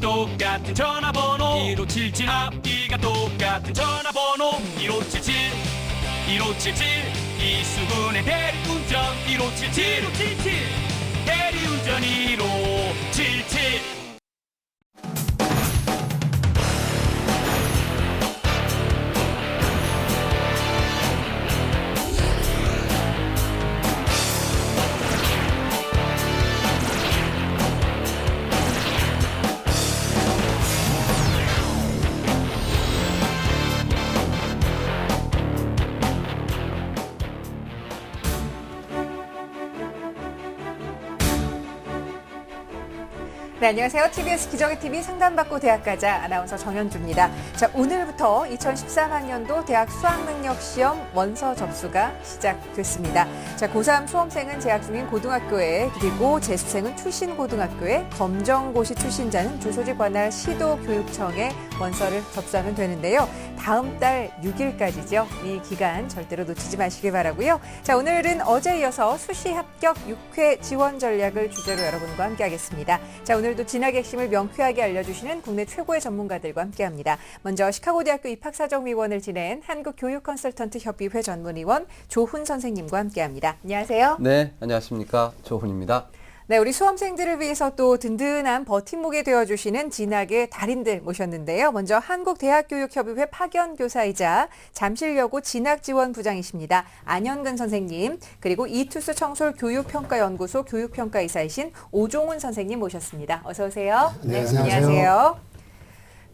똑같은 전화번호 1577 앞뒤가 똑같은 전화번호 1577 1577 이수근의 대리운전 1577 대리운전 1577 네, 안녕하세요. TBS 기적의TV 상담받고 대학가자 아나운서 정현주입니다. 자, 오늘부터 2013학년도 대학 수학능력시험 원서 접수가 시작됐습니다. 자, 고3 수험생은 재학 중인 고등학교에, 그리고 재수생은 출신 고등학교에, 검정고시 출신자는 주소지 관할 시도교육청에 원서를 접수하면 되는데요. 다음 달 6일까지죠. 이 기간 절대로 놓치지 마시기 바라고요. 자, 오늘은 어제 이어서 수시 합격 6회 지원 전략을 주제로 여러분과 함께하겠습니다. 자, 오늘도 진학의 핵심을 명쾌하게 알려주시는 국내 최고의 전문가들과 함께합니다. 먼저 시카고대학교 입학사정위원을 지낸 한국교육컨설턴트협의회 전문위원 조훈 선생님과 함께합니다. 안녕하세요. 네, 안녕하십니까. 조훈입니다. 네, 우리 수험생들을 위해서 또 든든한 버팀목이 되어주시는 진학의 달인들 모셨는데요. 먼저 한국대학교육협의회 파견교사이자 잠실여고 진학지원부장이십니다. 안현근 선생님, 그리고 이투스 청솔 교육평가연구소 교육평가이사이신 오종훈 선생님 모셨습니다. 어서 오세요. 네, 안녕하세요.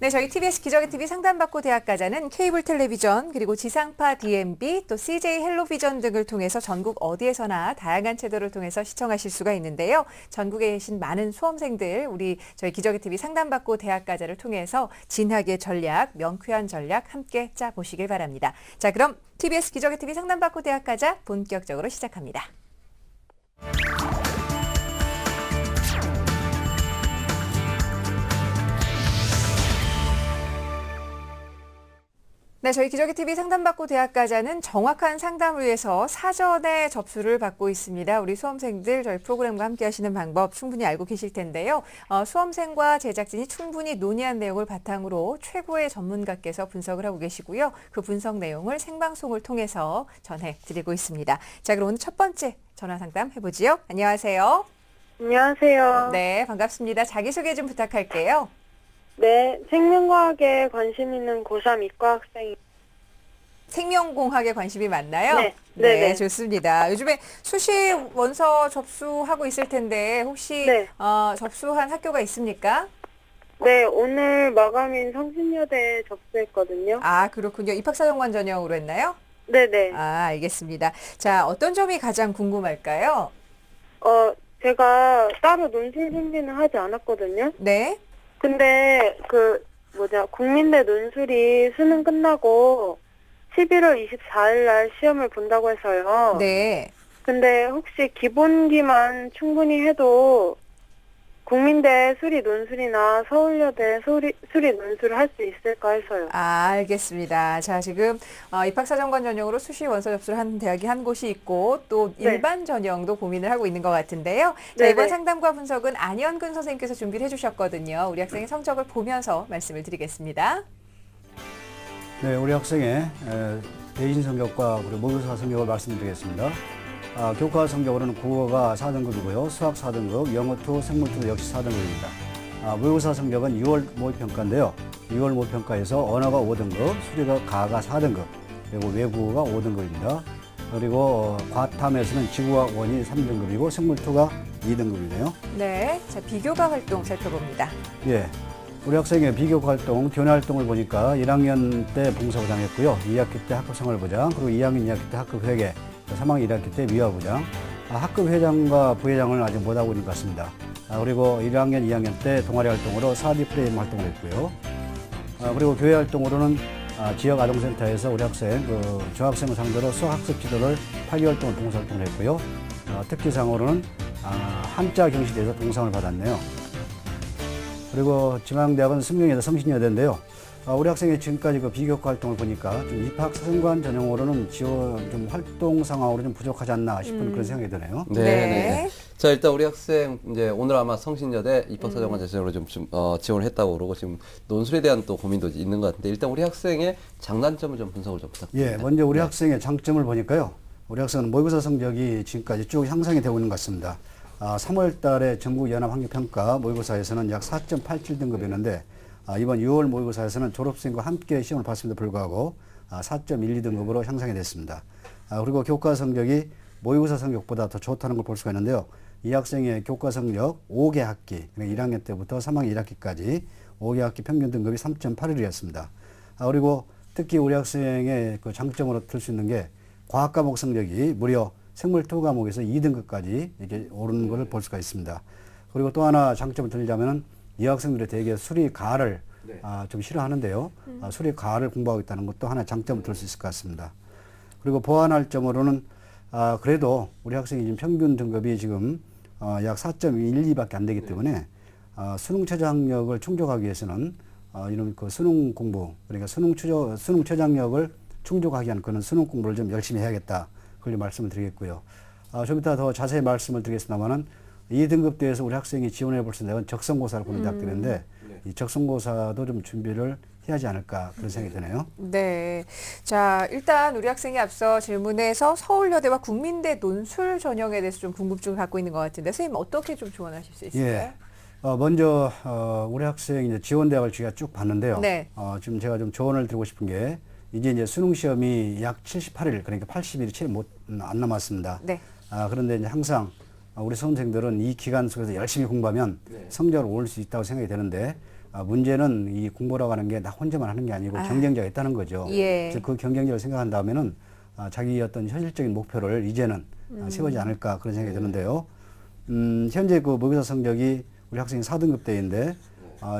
네, 저희 TBS 기적의TV 상담받고 대학가자는 케이블 텔레비전, 그리고 지상파 DMB, 또 CJ 헬로비전 등을 통해서 전국 어디에서나 다양한 채널을 통해서 시청하실 수가 있는데요. 전국에 계신 많은 수험생들, 저희 기적의TV 상담받고 대학가자를 통해서 진학의 전략, 명쾌한 전략 함께 짜보시길 바랍니다. 자, 그럼 TBS 기적의TV 상담받고 대학가자 본격적으로 시작합니다. 네, 저희 기적의TV 상담받고 대학가자는 정확한 상담을 위해서 사전에 접수를 받고 있습니다. 우리 수험생들 저희 프로그램과 함께 하시는 방법 충분히 알고 계실 텐데요. 수험생과 제작진이 충분히 논의한 내용을 바탕으로 최고의 전문가께서 분석을 하고 계시고요. 그 분석 내용을 생방송을 통해서 전해드리고 있습니다. 자, 그럼 오늘 첫 번째 전화 상담 해보지요. 안녕하세요. 안녕하세요. 네, 반갑습니다. 자기소개 좀 부탁할게요. 네, 생명과학에 관심 있는 고3 이과 학생이. 생명공학에 관심이 많나요? 네. 네, 네네. 좋습니다. 요즘에 수시 원서 접수하고 있을 텐데 혹시 네. 접수한 학교가 있습니까? 네, 오늘 마감인 성신여대에 접수했거든요. 아, 그렇군요. 입학사정관 전형으로 했나요? 네네. 아, 알겠습니다. 자, 어떤 점이 가장 궁금할까요? 제가 따로 논술 준비는 하지 않았거든요. 네. 근데 국민대 논술이 수능 끝나고 11월 24일 날 시험을 본다고 해서요. 네. 근데 혹시 기본기만 충분히 해도 국민대 수리 논술이나 서울여대 수리 논술을 할 수 있을까 해서요. 아, 알겠습니다. 자, 지금 입학사정관 전형으로 수시 원서 접수를 한 대학이 한 곳이 있고 또 네. 일반 전형도 고민을 하고 있는 것 같은데요. 자, 네네. 이번 상담과 분석은 안현근 선생님께서 준비를 해주셨거든요. 우리 학생의 성적을 보면서 말씀을 드리겠습니다. 네, 우리 학생의 대인 성적과 그리고 모의고사 성적을 말씀드리겠습니다. 교과 성적으로는 국어가 4등급이고요. 수학 4등급, 영어2, 생물2 역시 4등급입니다. 모의고사 성적은 6월 모의평가인데요. 6월 모의평가에서 언어가 5등급, 수리가 가가 4등급, 그리고 외국어가 5등급입니다. 그리고 과탐에서는 지구학 1이 3등급이고 생물2가 2등급이네요. 네, 자, 비교과 활동 살펴봅니다. 예. 우리 학생의 비교과 활동, 교내 활동을 보니까 1학년 때 봉사부장 했고요. 2학기 때 학급생활부장, 그리고 2학년 2학기 때 학급회계, 3학년 1학기 때 미화부장, 학급회장과 부회장을 아직 못하고 있는 것 같습니다. 그리고 1학년, 2학년 때 동아리 활동으로 사디 프레임 활동을 했고요. 그리고 교회 활동으로는 지역 아동센터에서 우리 학생, 중학생을 상대로 수학학습 지도를 8개월 동안 봉사활동을 했고요. 특기상으로는 한자 경시대에서 동상을 받았네요. 그리고 지방대학은 승명여대, 성신여대인데요. 우리 학생이 지금까지 그 비교과 활동을 보니까 좀 입학사정관 전형으로는 지원 좀 활동 상황으로 좀 부족하지 않나 싶은 그런 생각이 드네요. 네. 자, 일단 우리 학생 이제 오늘 아마 성신여대 입학사정관 자체로 좀 지원을 했다고 그러고 지금 논술에 대한 또 고민도 있는 것 같은데 일단 우리 학생의 장단점을 좀 분석을 좀 부탁드립니다. 예, 먼저 우리 학생의 장점을 보니까요. 우리 학생은 모의고사 성적이 지금까지 쭉 향상이 되고 있는 것 같습니다. 3월 달에 전국 연합 학력평가 모의고사에서는 약 4.87등급이었는데 이번 6월 모의고사에서는 졸업생과 함께 시험을 봤음에도 불구하고 4.12등급으로 향상이 됐습니다. 그리고 교과 성적이 모의고사 성적보다 더 좋다는 걸 볼 수가 있는데요. 이 학생의 교과 성적 5개 학기, 그러니까 1학년 때부터 3학년 1학기까지 5개 학기 평균 등급이 3.81이었습니다. 그리고 특히 우리 학생의 그 장점으로 들 수 있는 게 과학 과목 성적이 무려 생물 2 과목에서 2등급까지 이렇게 오르는 것을 볼 수가 있습니다. 그리고 또 하나 장점을 들자면은 이 학생들이 대개 수리 가를 좀 싫어하는데요. 수리 가를 공부하고 있다는 것도 하나의 장점을 들 수 있을 것 같습니다. 그리고 보완할 점으로는 그래도 우리 학생이 지금 평균 등급이 지금 약 4.12밖에 안 되기 때문에 수능 최저학력을 충족하기 위해서는 이런 그 수능 공부, 그러니까 수능 최저학력을 충족하기 위한 그런 수능 공부를 좀 열심히 해야겠다. 그걸 말씀을 드리겠고요. 좀 이따 더 자세히 말씀을 드리겠습니다만은 이 등급대에서 우리 학생이 지원해 볼 수 있는 적성고사를 보는 대학들인데 이 적성고사도 좀 준비를 해야 하지 않을까 그런 생각이 드네요. 네. 자, 일단 우리 학생이 앞서 질문에서 서울여대와 국민대 논술 전형에 대해서 좀 궁금증을 갖고 있는 것 같은데 선생님 어떻게 좀 조언하실 수 있을까요? 예. 먼저 우리 학생이 이제 지원대학을 저희가 쭉 봤는데요. 네. 지금 제가 좀 조언을 드리고 싶은 게 이제 수능 시험이 약 78일 그러니까 80일이 채 안 남았습니다. 네. 그런데 이제 항상 우리 수험생들은 이 기간 속에서 열심히 공부하면 성적을 올릴 수 있다고 생각이 되는데 문제는 이 공부라고 하는 게 나 혼자만 하는 게 아니고 경쟁자가 있다는 거죠. 예. 그래서 그 경쟁자를 생각한다면은 자기 어떤 현실적인 목표를 이제는 세우지 않을까 그런 생각이 드는데요. 현재 그 모의고사 성적이 우리 학생이 4등급대인데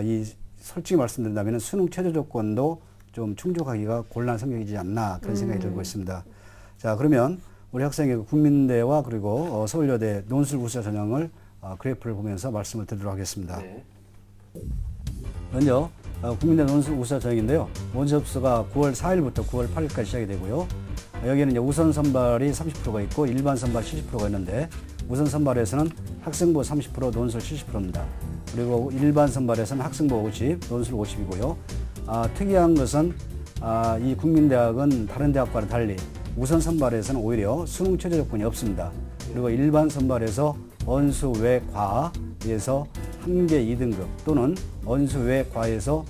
이 솔직히 말씀드린다면 수능 최저 조건도 좀 충족하기가 곤란한 성적이지 않나 그런 생각이 들고 있습니다. 자, 그러면 우리 학생의 국민대와 그리고 서울여대 논술 우수자 전형을 그래프를 보면서 말씀을 드리도록 하겠습니다. 먼저 국민대 논술 우수자 전형인데요. 원서 접수가 9월 4일부터 9월 8일까지 시작이 되고요. 여기는 이제 우선 선발이 30%가 있고 일반 선발 70%가 있는데 우선 선발에서는 학생부 30%, 논술 70%입니다. 그리고 일반 선발에서는 학생부 50, 논술 50이고요. 특이한 것은 이 국민대학은 다른 대학과는 달리 우선 선발에서는 오히려 수능 최저 조건이 없습니다. 그리고 일반 선발에서 언수 외 과에서 1개 2등급 또는 언수 외 과에서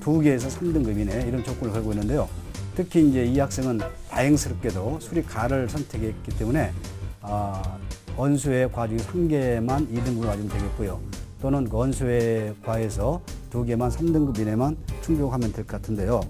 2개에서 3등급이네 이런 조건을 걸고 있는데요. 특히 이제 이 학생은 다행스럽게도 수리 가를 선택했기 때문에 언수외 과 중에 1개만 2등급을 가지면 되겠고요. 또는 그 언수외 과에서 2개만 3등급 이내만 충족하면 될 것 같은데요.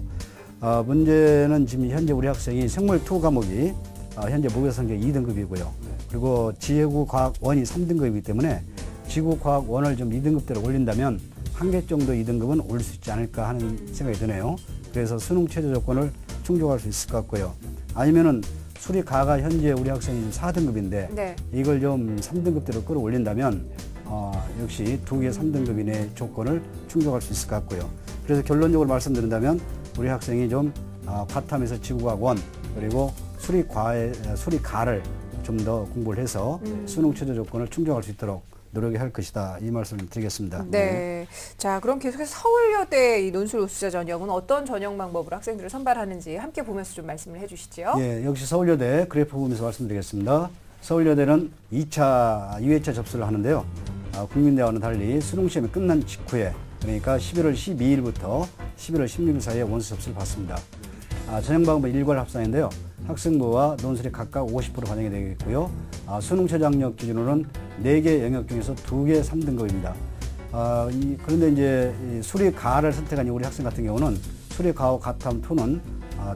문제는 지금 현재 우리 학생이 생물 2 과목이 현재 모의고사 성적이 2등급이고요. 그리고 지구 과학 1이 3등급이기 때문에 지구 과학 1을 좀 2등급대로 올린다면 1개 정도 2등급은 올릴 수 있지 않을까 하는 생각이 드네요. 그래서 수능 최저 조건을 충족할 수 있을 것 같고요. 아니면은 수리 가가 현재 우리 학생이 4등급인데 네. 이걸 좀 3등급대로 끌어올린다면 역시 2개 3등급 이내 조건을 충족할 수 있을 것 같고요. 그래서 결론적으로 말씀드린다면 우리 학생이 좀 과탐에서 지구과학 1 그리고 수리 가를 좀 더 공부를 해서 수능 최저 조건을 충족할 수 있도록 노력을 할 것이다. 이 말씀을 드리겠습니다. 네. 자, 그럼 계속해서 서울여대 이 논술 우수자 전형은 어떤 전형 방법으로 학생들을 선발하는지 함께 보면서 좀 말씀을 해주시죠. 예, 역시 서울여대 그래프 보면서 말씀드리겠습니다. 서울여대는 2회차 접수를 하는데요. 국민대와는 달리 수능시험이 끝난 직후에 그러니까 11월 12일부터 11월 16일 사이에 원서 접수를 받습니다. 전형 방법은 일괄 합산인데요. 학생부와 논술이 각각 50% 반영이 되겠고요. 수능 최저학력 기준으로는 4개 영역 중에서 2개 3등급입니다. 그런데 이제 수리 가를 선택한 우리 학생 같은 경우는 수리 가와 가탐 2는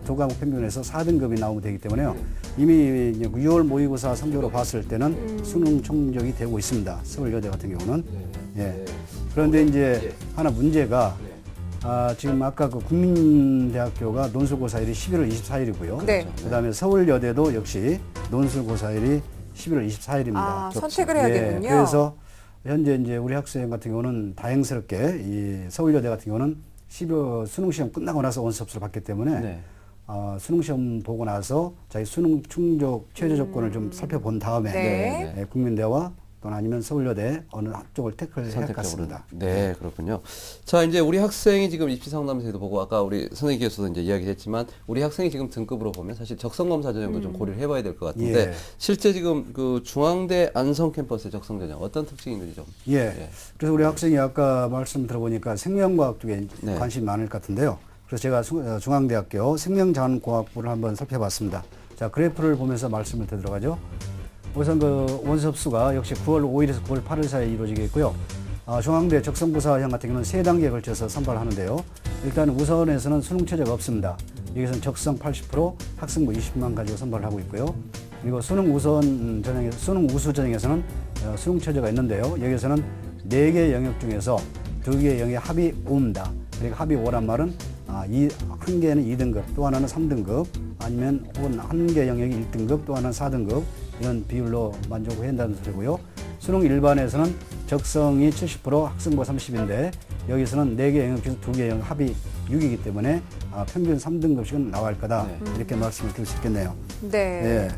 2과목 평균에서 4등급이 나오면 되기 때문에요. 이미 6월 모의고사 성적으로 봤을 때는 수능 충족이 되고 있습니다. 서울여대 같은 경우는. 예. 그런데 이제 하나 문제가 지금 아까 그 국민대학교가 논술고사일이 11월 24일이고요. 네. 그다음에 서울여대도 역시 논술고사일이 11월 24일입니다. 선택을 해야겠군요. 예, 그래서 현재 이제 우리 학생 같은 경우는 다행스럽게 이 서울여대 같은 경우는 수능 시험 끝나고 나서 원서 접수를 받기 때문에 수능 시험 보고 나서 자기 수능 충족 최저 조건을 좀 살펴본 다음에 네. 예, 국민대와 또는 아니면 서울여대 어느 쪽을 택할 것 같습니다. 네, 그렇군요. 자, 이제 우리 학생이 지금 입시 상담소에도 보고 아까 우리 선생님께서도 이제 이야기했지만 우리 학생이 지금 등급으로 보면 사실 적성 검사 전형도 좀 고려를 해봐야 될 것 같은데 예. 실제 지금 그 중앙대 안성 캠퍼스의 적성 전형 어떤 특징이 있는지 좀. 예. 그래서 우리 학생이 아까 말씀 들어보니까 생명과학 쪽에 네. 관심이 많을 것 같은데요. 그래서 제가 중앙대학교 생명자원공학부를 한번 살펴봤습니다. 자, 그래프를 보면서 말씀을 드리도록 하죠. 우선 그 원섭수가 역시 9월 5일에서 9월 8일 사이에 이루어지겠고요. 중앙대 적성고사형 같은 경우는 3단계에 걸쳐서 선발하는데요. 일단 우선에서는 수능 최저가 없습니다. 여기서는 적성 80%, 학생부 20만 가지고 선발을 하고 있고요. 그리고 수능 우선 전형에, 수능 우수 전형에서는 수능 최저가 있는데요. 여기서는 4개 영역 중에서 2개 영역 합이 5입니다. 그러니까 합이 5란 말은 한 개는 2등급, 또 하나는 3등급, 아니면 혹은 한 개 영역이 1등급, 또 하나는 4등급, 이런 비율로 만족을 한다는 소리고요. 수능 일반에서는 적성이 70%, 학생부가 30인데 여기서는 4개 영역 중에서 2개 영역 합이 6이기 때문에 평균 3등급씩은 나올 거다. 이렇게 말씀을 드릴 수 있겠네요. 네. 예.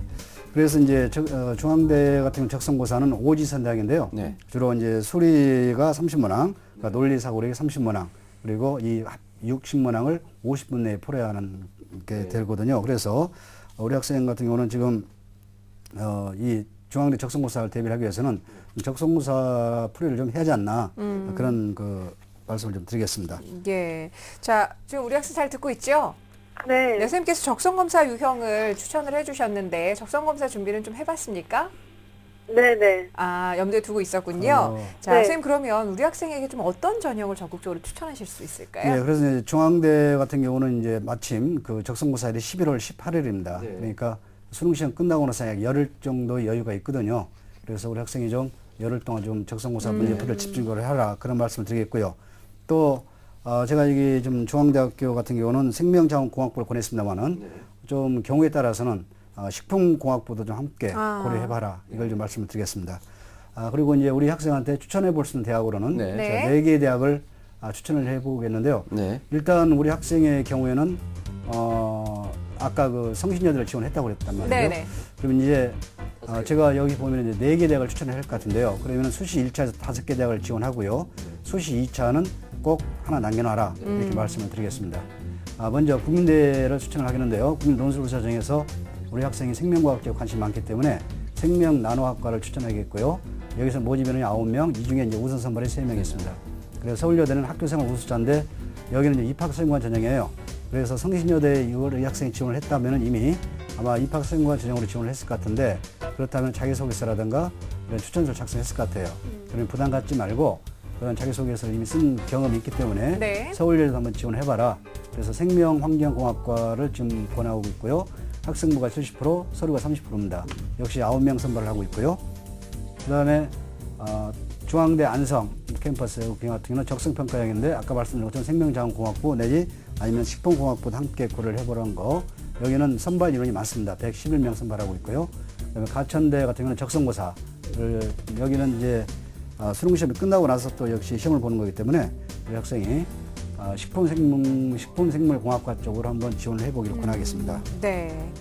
그래서 이제 중앙대 같은 경우 적성고사는 오지선다형인데요. 네. 주로 이제 수리가 30문항, 그러니까 논리사고력이 30문항, 그리고 이 60문항을 50분 내에 풀어야 하는 게 되거든요. 그래서 우리 학생 같은 경우는 지금 이 중앙대 적성고사를 대비를 하기 위해서는 적성고사 풀이를 좀 해야지 않나 그런 그 말씀을 좀 드리겠습니다. 예. 자, 지금 우리 학생 잘 듣고 있죠? 네. 네, 선생님께서 적성검사 유형을 추천을 해주셨는데 적성검사 준비는 좀 해봤습니까? 네네. 염두에 두고 있었군요. 자, 네. 선생님 그러면 우리 학생에게 좀 어떤 전형을 적극적으로 추천하실 수 있을까요? 예, 그래서 이제 중앙대 같은 경우는 이제 마침 그 적성고사일이 11월 18일입니다. 그러니까 수능 시험 끝나고 나서 약 열흘 정도의 여유가 있거든요. 그래서 우리 학생이 좀 열흘 동안 좀 적성고사 문제풀이를 집중적으로 하라 그런 말씀을 드리겠고요. 또 제가 여기 좀 중앙대학교 같은 경우는 생명자원공학부를 권했습니다만은 좀 경우에 따라서는 식품공학부도 좀 함께 고려해봐라 이걸 좀 말씀을 드리겠습니다. 그리고 이제 우리 학생한테 추천해 볼 수 있는 대학으로는 네. 네. 제가 4개의 대학을 추천을 해보겠는데요. 네. 일단 우리 학생의 경우에는 아까 그 성신여대를 지원했다고 그랬단 말이에요. 네네. 그러면 이제 제가 여기 보면 이제 4개 대학을 추천을 할 것 같은데요. 그러면 수시 1차에서 5개 대학을 지원하고요. 수시 2차는 꼭 하나 남겨놔라 이렇게 말씀을 드리겠습니다. 먼저 국민대를 추천을 하겠는데요. 국민 논술고사 정에서 우리 학생이 생명과학에 관심이 많기 때문에 생명 나노학과를 추천하겠고요. 여기서 모집 인원이 9명, 이 중에 이제 우선 선발이 3명 있습니다. 그래서 서울여대는 학교생활 우수자인데 여기는 이제 입학생관 전형이에요. 그래서 성신여대에 우리 학생이 지원을 했다면 이미 아마 입학생관 전형으로 지원을 했을 것 같은데 그렇다면 자기소개서라든가 이런 추천서를 작성했을 것 같아요. 그러면 부담 갖지 말고 그런 자기소개서를 이미 쓴 경험이 있기 때문에 네. 서울여대도 한번 지원해봐라. 그래서 생명환경공학과를 지금 권하고 있고요. 학생부가 70%, 서류가 30%입니다. 역시 9명 선발을 하고 있고요. 그 다음에 중앙대 안성 캠퍼스 같은 경우는 적성평가형인데 아까 말씀드린 것처럼 생명자원공학부 내지 아니면 식품공학부도 함께 고려를 해보라는 거. 여기는 선발 인원이 많습니다. 111명 선발하고 있고요. 그다음에 가천대 같은 경우는 적성고사를 여기는 이제 수능 시험이 끝나고 나서 또 역시 시험을 보는 거기 때문에 우리 학생이 식품생물공학과 쪽으로 한번 지원을 해보기를 권하겠습니다. 네.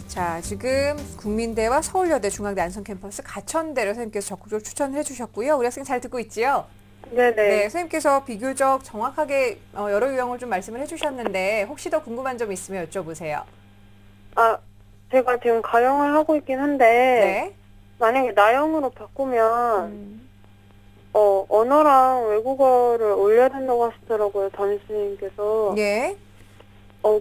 자, 지금 국민대와 서울여대, 중앙대 안성 캠퍼스, 가천대를 선생님께서 적극적으로 추천을 해주셨고요. 우리 학생 잘 듣고 있지요? 네네. 네, 선생님께서 비교적 정확하게 여러 유형을 좀 말씀을 해주셨는데 혹시 더 궁금한 점 있으면 여쭤보세요. 제가 지금 가형을 하고 있긴 한데 네. 만약에 나형으로 바꾸면 언어랑 외국어를 올려야 된다고 하시더라고요, 담임선생님께서. 예.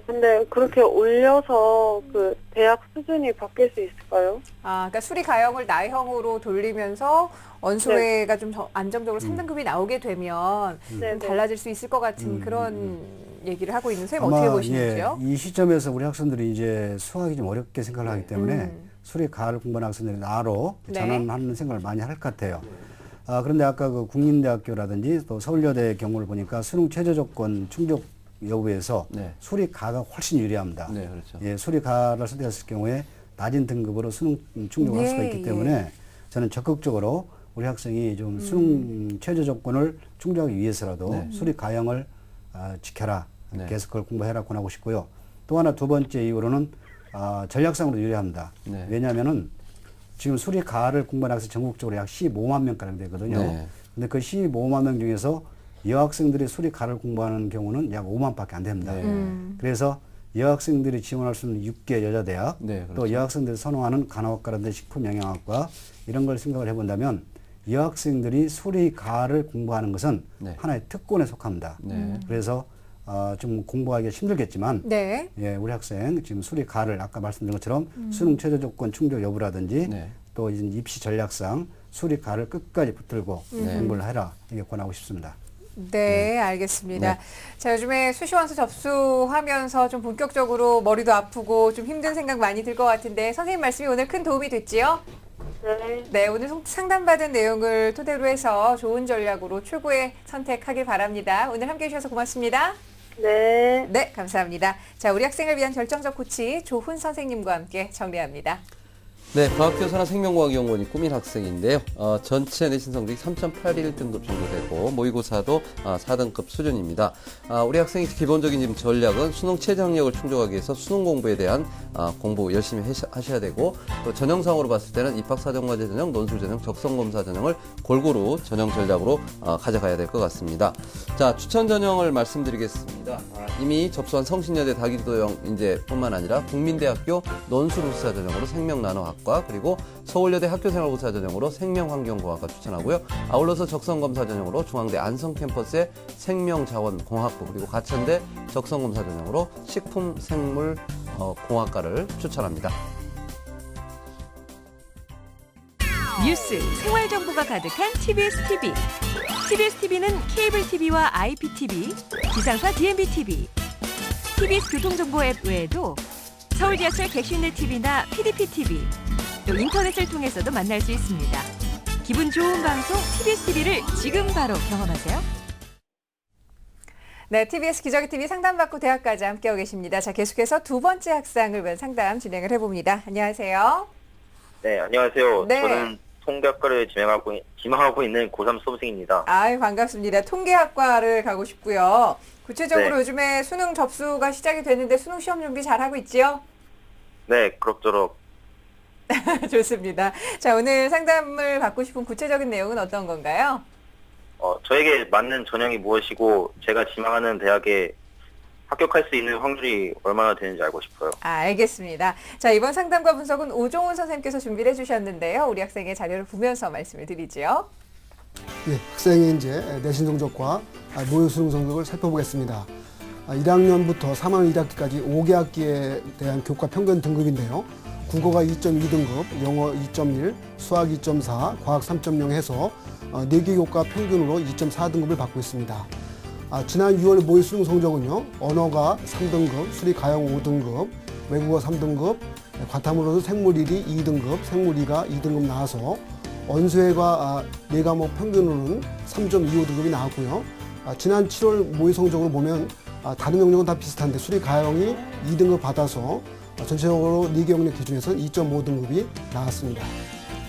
근데 그렇게 올려서 그 대학 수준이 바뀔 수 있을까요? 그러니까 수리 가형을 나형으로 돌리면서 언수회가 좀 안정적으로 3등급이 나오게 되면 좀 달라질 수 있을 것 같은 그런 얘기를 하고 있는 선생님 어떻게 보시는지요? 이 시점에서 우리 학생들이 이제 수학이 좀 어렵게 생각을 하기 때문에 수리 가를 공부하는 학생들이 나로 네. 전환하는 생각을 많이 할 것 같아요. 그런데 아까 그 국민대학교라든지 또 서울여대의 경우를 보니까 수능 최저 조건 충족 여부에서 네. 수리가가 훨씬 유리합니다. 네, 그렇죠. 예, 수리가를 선택했을 경우에 낮은 등급으로 수능 충족을 할 수가 있기 때문에 저는 적극적으로 우리 학생이 좀 수능 최저 조건을 충족하기 위해서라도 수리가형을 지켜라. 네. 계속 그걸 공부해라 권하고 싶고요. 또 하나 두 번째 이유로는 전략상으로 유리합니다. 네. 왜냐하면은 지금 수리 가를 공부하는 학생 전국적으로 약 15만 명가량 되거든요. 네. 근데 그 15만 명 중에서 여학생들이 수리 가를 공부하는 경우는 약 5만밖에 안 됩니다. 그래서 여학생들이 지원할 수 있는 6개 여자대학, 네, 또 그렇죠. 여학생들이 선호하는 간호학과라든지 식품영양학과 이런 걸 생각을 해본다면 여학생들이 수리 가를 공부하는 것은 네. 하나의 특권에 속합니다. 네. 그래서 좀 공부하기가 힘들겠지만 네. 예, 우리 학생 지금 수리 가를 아까 말씀드린 것처럼 수능 최저 조건 충족 여부라든지 네. 또 이제 입시 전략상 수리 가를 끝까지 붙들고 공부를 해라 이게 권하고 싶습니다. 네, 알겠습니다. 네. 자, 요즘에 수시원서 접수하면서 좀 본격적으로 머리도 아프고 좀 힘든 생각 많이 들 것 같은데 선생님 말씀이 오늘 큰 도움이 됐지요? 네. 네, 오늘 상담받은 내용을 토대로 해서 좋은 전략으로 최고의 선택하길 바랍니다. 오늘 함께해 주셔서 고맙습니다. 네. 네, 감사합니다. 자, 우리 학생을 위한 결정적 코치 조훈 선생님과 함께 정리합니다. 네, 과학교사나 생명과학연구원이 꾸민 학생인데요. 전체 내신 성적이 3.81등급 정도 되고 모의고사도 4등급 수준입니다. 우리 학생이 기본적인 지금 전략은 수능 최저학력을 충족하기 위해서 수능 공부에 대한 공부 열심히 하셔야 되고 또 전형상으로 봤을 때는 입학사정과제 전형, 논술 전형, 적성검사 전형을 골고루 전형 전략으로 가져가야 될 것 같습니다. 자, 추천 전형을 말씀드리겠습니다. 이미 접수한 성신여대 다기도형 인재뿐만 아니라 국민대학교 논술우수사 전형으로 생명나노학과 그리고 서울여대 학교생활고사 전형으로 생명환경공학과 추천하고요. 아울러서 적성검사 전형으로 중앙대 안성캠퍼스의 생명자원공학부 그리고 가천대 적성검사 전형으로 식품생물공학과를 추천합니다. 뉴스, 생활 정보가 가득한 TBS TV. TBS TV는 케이블 TV와 IPTV, 지상파 DMB TV, TBS 교통정보 앱 외에도 서울 지하철 객실내 TV나 PDP TV, 또 인터넷을 통해서도 만날 수 있습니다. 기분 좋은 방송 TBS TV를 지금 바로 경험하세요. 네, TBS 기저귀 TV 상담받고 대학까지 함께하고 계십니다. 자, 계속해서 두 번째 학생을 위한 상담 진행을 해봅니다. 안녕하세요. 네, 안녕하세요. 네. 저는 통계학과를 지망하고 있는 고3 수험생입니다. 아유, 반갑습니다. 통계학과를 가고 싶고요. 구체적으로 네. 요즘에 수능 접수가 시작이 됐는데 수능 시험 준비 잘하고 있지요? 네, 그럭저럭. 좋습니다. 자, 오늘 상담을 받고 싶은 구체적인 내용은 어떤 건가요? 저에게 맞는 전형이 무엇이고 제가 지망하는 대학에 합격할 수 있는 확률이 얼마나 되는지 알고 싶어요. 알겠습니다. 자, 이번 상담과 분석은 오종훈 선생님께서 준비를 해주셨는데요. 우리 학생의 자료를 보면서 말씀을 드리지요. 예, 학생의 이제 내신 성적과 모의 수능 성적을 살펴보겠습니다. 1학년부터 3학년 1학기까지 5개 학기에 대한 교과 평균 등급인데요. 국어가 2.2등급, 영어 2.1, 수학 2.4, 과학 3.0 해서 4개 교과 평균으로 2.4등급을 받고 있습니다. 지난 6월 모의 수능 성적은요. 언어가 3등급, 수리 가형 5등급, 외국어 3등급, 과탐으로는 생물 1이 2등급, 생물 2가 2등급 나와서 언수회과 4과목 평균으로는 3.25등급이 나왔고요. 지난 7월 모의 성적으로 보면 다른 영역은 다 비슷한데 수리 가형이 2등급 받아서 전체적으로 4개 영역 기준에서 2.5등급이 나왔습니다.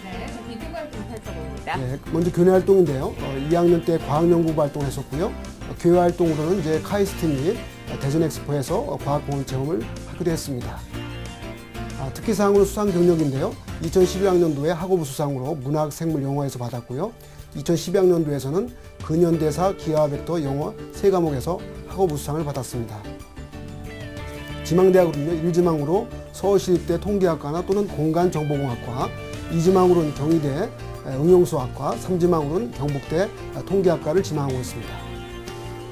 네, 비교 활동 살펴봅니다. 네, 먼저 교내 활동인데요. 2학년 때 과학연구부 활동을 했었고요. 교회 활동으로는 이제 카이스트 및 대전 엑스포에서 과학공원 체험을 하기도 했습니다. 특기사항으로 수상 경력인데요. 2011학년도에 학업부 수상으로 문학, 생물, 영어에서 받았고요. 2012학년도에서는 근현대사, 기하, 벡터, 영어 3과목에서 학업부 수상을 받았습니다. 지망대학으로는요. 1지망으로 서울시립대 통계학과나 또는 공간정보공학과, 2지망으로는 경희대 응용수학과, 3지망으로는 경북대 통계학과를 지망하고 있습니다.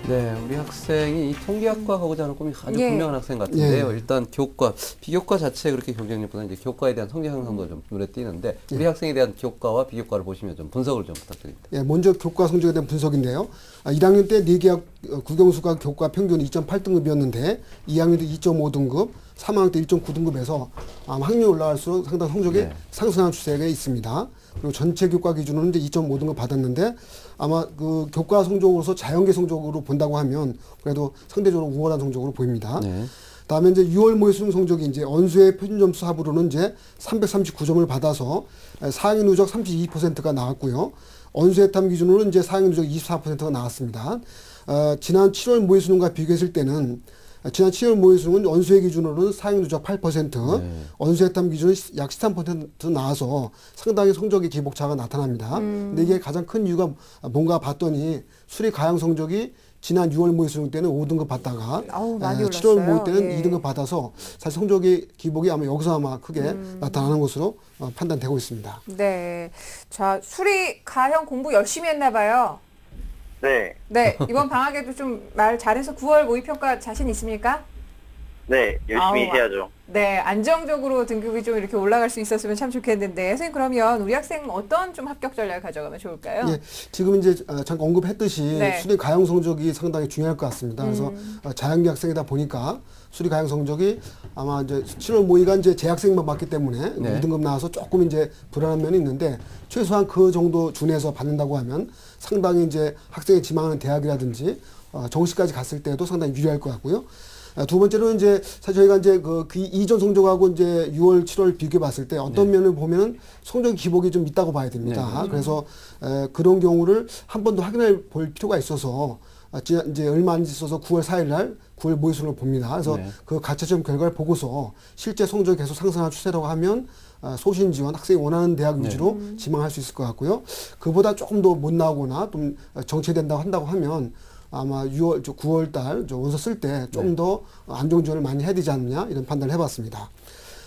네, 우리 학생이 이 통계학과 가고자 하는 꿈이 아주 예. 분명한 학생 같은데요. 일단 교과, 비교과 자체 그렇게 경쟁력보다는 이제 교과에 대한 성적 향상도 좀 눈에 띄는데 우리 학생에 대한 교과와 비교과를 보시면 좀 분석을 좀 부탁드립니다. 예, 먼저 교과 성적에 대한 분석인데요. 1학년 때 4개 국영수가 교과 평균 2.8등급이었는데 2학년 때 2.5등급, 3학년 때 1.9등급에서 학년이 올라갈수록 상당 성적이 네. 상승하는 추세가 있습니다. 그리고 전체 교과 기준으로는 이제 2.5등급 받았는데 아마 그 교과 성적으로서 자연계 성적으로 본다고 하면 그래도 상대적으로 우월한 성적으로 보입니다. 네. 다음에 이제 6월 모의 수능 성적이 이제 언수의 표준 점수 합으로는 이제 339점을 받아서 4학년 누적 32%가 나왔고요. 언수의 탐 기준으로는 이제 4학년 누적 24%가 나왔습니다. 지난 7월 모의 수능과 비교했을 때는 지난 7월 모의 수능은 원수의 기준으로는 사행 누적 8%, 네. 원수회탐 기준은 약 13% 나와서 상당히 성적의 기복차가 나타납니다. 근데 이게 가장 큰 이유가 뭔가 봤더니 수리 가형 성적이 지난 6월 모의 수능 때는 5등급 받다가 아우, 많이 7월 올랐어요. 모의 때는 예. 2등급 받아서 사실 성적의 기복이 아마 여기서 아마 크게 나타나는 것으로 판단되고 있습니다. 네. 자, 수리 가형 공부 열심히 했나 봐요. 네, 네. 이번 방학에도 좀 말 잘해서 9월 모의평가 자신 있습니까? 네, 열심히 아우, 해야죠. 네. 안정적으로 등급이 좀 이렇게 올라갈 수 있었으면 참 좋겠는데. 선생님, 그러면 우리 학생 어떤 좀 합격 전략을 가져가면 좋을까요? 예, 지금 이제 잠깐 언급했듯이 네. 수리 가형 성적이 상당히 중요할 것 같습니다. 그래서 자연계 학생이다 보니까 수리 가형 성적이 아마 이제 7월 모의가 이제 재학생만 받기 때문에 네. 2등급 나와서 조금 이제 불안한 면이 있는데 최소한 그 정도 준해서 받는다고 하면 상당히 이제 학생이 지망하는 대학이라든지 정시까지 갔을 때도 상당히 유리할 것 같고요. 두 번째로는 이제 사실 저희가 이제 그 이전 성적하고 이제 6월, 7월 비교해 봤을 때 어떤 면을 보면은 성적 기복이 좀 있다고 봐야 됩니다. 그래서 그런 경우를 한 번 더 확인해 볼 필요가 있어서 이제 얼마 안 있어서 9월 4일 날 9월 모의 수능을 봅니다. 그래서 네. 그 가채점 결과를 보고서 실제 성적이 계속 상승할 추세라고 하면 소신 지원, 학생이 원하는 대학 위주로 지망할 수 있을 것 같고요. 그보다 조금 더 못 나오거나 좀 정체된다고 한다고 하면 아마 9월 달 원서 쓸 때 좀 더 안정 지원을 많이 해야 되지 않느냐 이런 판단을 해봤습니다.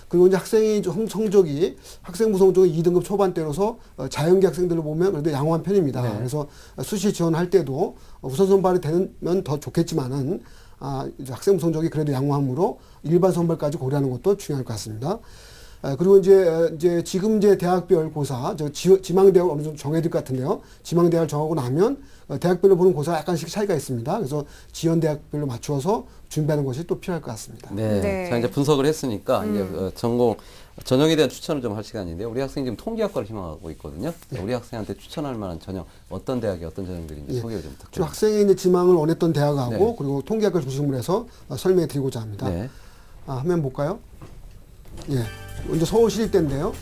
그리고 이제 학생이 성적이 학생부 성적이 2등급 초반대로서 자연계 학생들을 보면 그래도 양호한 편입니다. 네. 그래서 수시 지원할 때도 우선 선발이 되면 더 좋겠지만은 이제 학생부 성적이 그래도 양호함으로 일반 선발까지 고려하는 것도 중요할 것 같습니다. 그리고 이제 지금 이제 대학별 고사, 지망대학을 어느 정도 정해야 될 것 같은데요. 지망대학을 정하고 나면 대학별로 보는 고사가 약간씩 차이가 있습니다. 그래서 지원 대학별로 맞추어서 준비하는 것이 또 필요할 것 같습니다. 네. 네. 자, 이제 분석을 했으니까 이제 전형에 대한 추천을 좀 할 시간인데요. 우리 학생이 지금 통계학과를 희망하고 있거든요. 우리 학생한테 추천할 만한 전형 어떤 대학이 어떤 전형들인지 예. 소개를 좀 저 부탁드립니다. 학생이 이제 지망을 원했던 대학하고 네. 그리고 통계학을 중심으로 해서 설명해 드리고자 합니다. 네. 화면 볼까요? 예. 먼저 서울시립대인데요.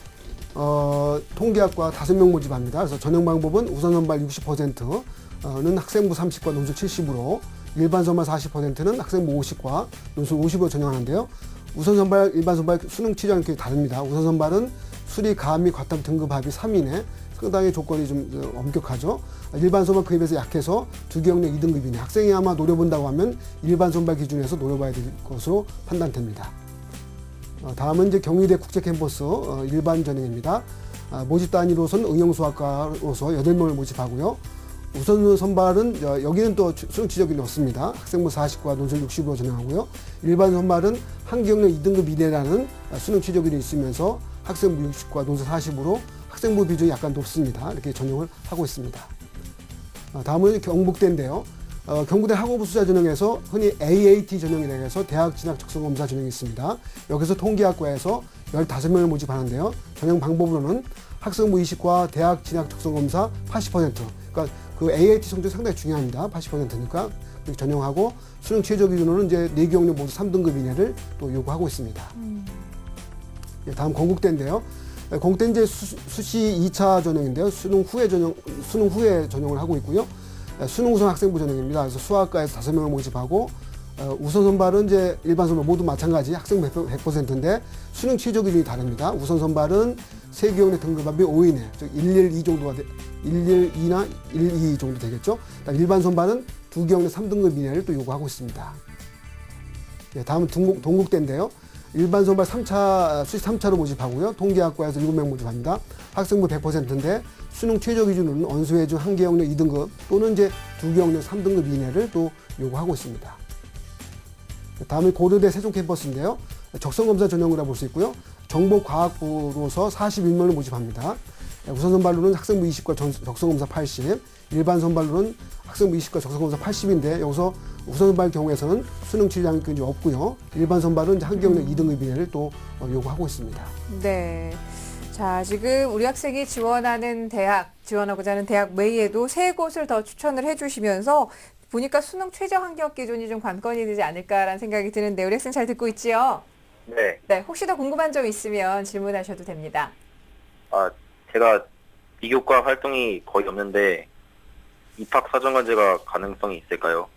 통계학과 5명 모집합니다. 그래서 전형 방법은 우선 선발 60%는 학생부 30과 논술 70으로 일반 선발 40%는 학생부 50과 논술 50으로 전형하는데요. 우선 선발, 일반 선발 수능 취지와는 다릅니다. 우선 선발은 수리, 가 및 과탐 등급 합이 3이내 상당히 조건이 좀 엄격하죠. 일반 선발 그에 비해서 약해서 두개영역 2등급이네. 학생이 아마 노려본다고 하면 일반 선발 기준에서 노려봐야 될 것으로 판단됩니다. 다음은 이제 경희대 국제캠퍼스 일반 전형입니다. 모집 단위로서는 응용수학과로서 8명을 모집하고요. 우선 선발은 여기는 또 수능 취적이 높습니다. 학생부 40과 논술 60으로 전형하고요. 일반 선발은 한 경력 2등급 이내라는 수능 취적이 있으면서 학생부 60과 논술 40으로 학생부 비중이 약간 높습니다. 이렇게 전형을 하고 있습니다. 다음은 경북대인데요. 경북대 학업부 수자 전형에서 흔히 AAT 전형이라고 해서 대학 진학 적성 검사 전형이 있습니다. 여기서 통계학과에서 15명을 모집하는데요. 전형 방법으로는 학생부 20과 대학 진학 적성 검사 80%. 그러니까 그 AAT 성적이 상당히 중요합니다. 80%니까 그렇게 전형하고 수능 최저 기준으로는 이제 4개 영역 모두 3등급 이내를 또 요구하고 있습니다. 예, 다음 건국대인데요. 건국대 이제 수시 2차 전형인데요. 수능 후에 전형을 하고 있고요. 수능 우선 학생부 전형입니다. 그래서 수학과에서 5명을 모집하고 우선 선발은 이제 일반 선발 모두 마찬가지 학생부 100%인데 수능 취적 기준이 다릅니다. 우선 선발은 3개 영역 등급합이 5 이내, 즉 112 정도가 112나 122 정도 되겠죠. 일반 선발은 2개 영역 3등급 이내를 또 요구하고 있습니다. 예, 다음은 동국대인데요. 일반 선발 3차, 수시 3차로 모집하고요. 통계학과에서 7명 모집합니다. 학생부 100%인데 수능 최저 기준은 언수회 중 1개 영역 2등급 또는 이제 2개 영역 3등급 이내를 또 요구하고 있습니다. 다음은 고려대 세종캠퍼스인데요. 적성검사 전형이라 볼 수 있고요. 정보과학부로서 41명을 모집합니다. 우선 선발로는 학생부 20과 적성검사 80, 일반 선발로는 학생부 20과 적성검사 80인데 여기서 우선 선발 경우에서는 수능 취지장이 없고요. 일반 선발은 한 경력 2등급 이내를 또 요구하고 있습니다. 네. 자, 지금 우리 학생이 지원하고자 하는 대학 외에도 3곳을 더 추천을 해주시면서 보니까 수능 최저 합격 기준이 좀 관건이 되지 않을까라는 생각이 드는데 우리 학생 잘 듣고 있지요? 네. 네. 혹시 더 궁금한 점 있으면 질문하셔도 됩니다. 제가 비교과 활동이 거의 없는데 입학 사정관제가 가능성이 있을까요?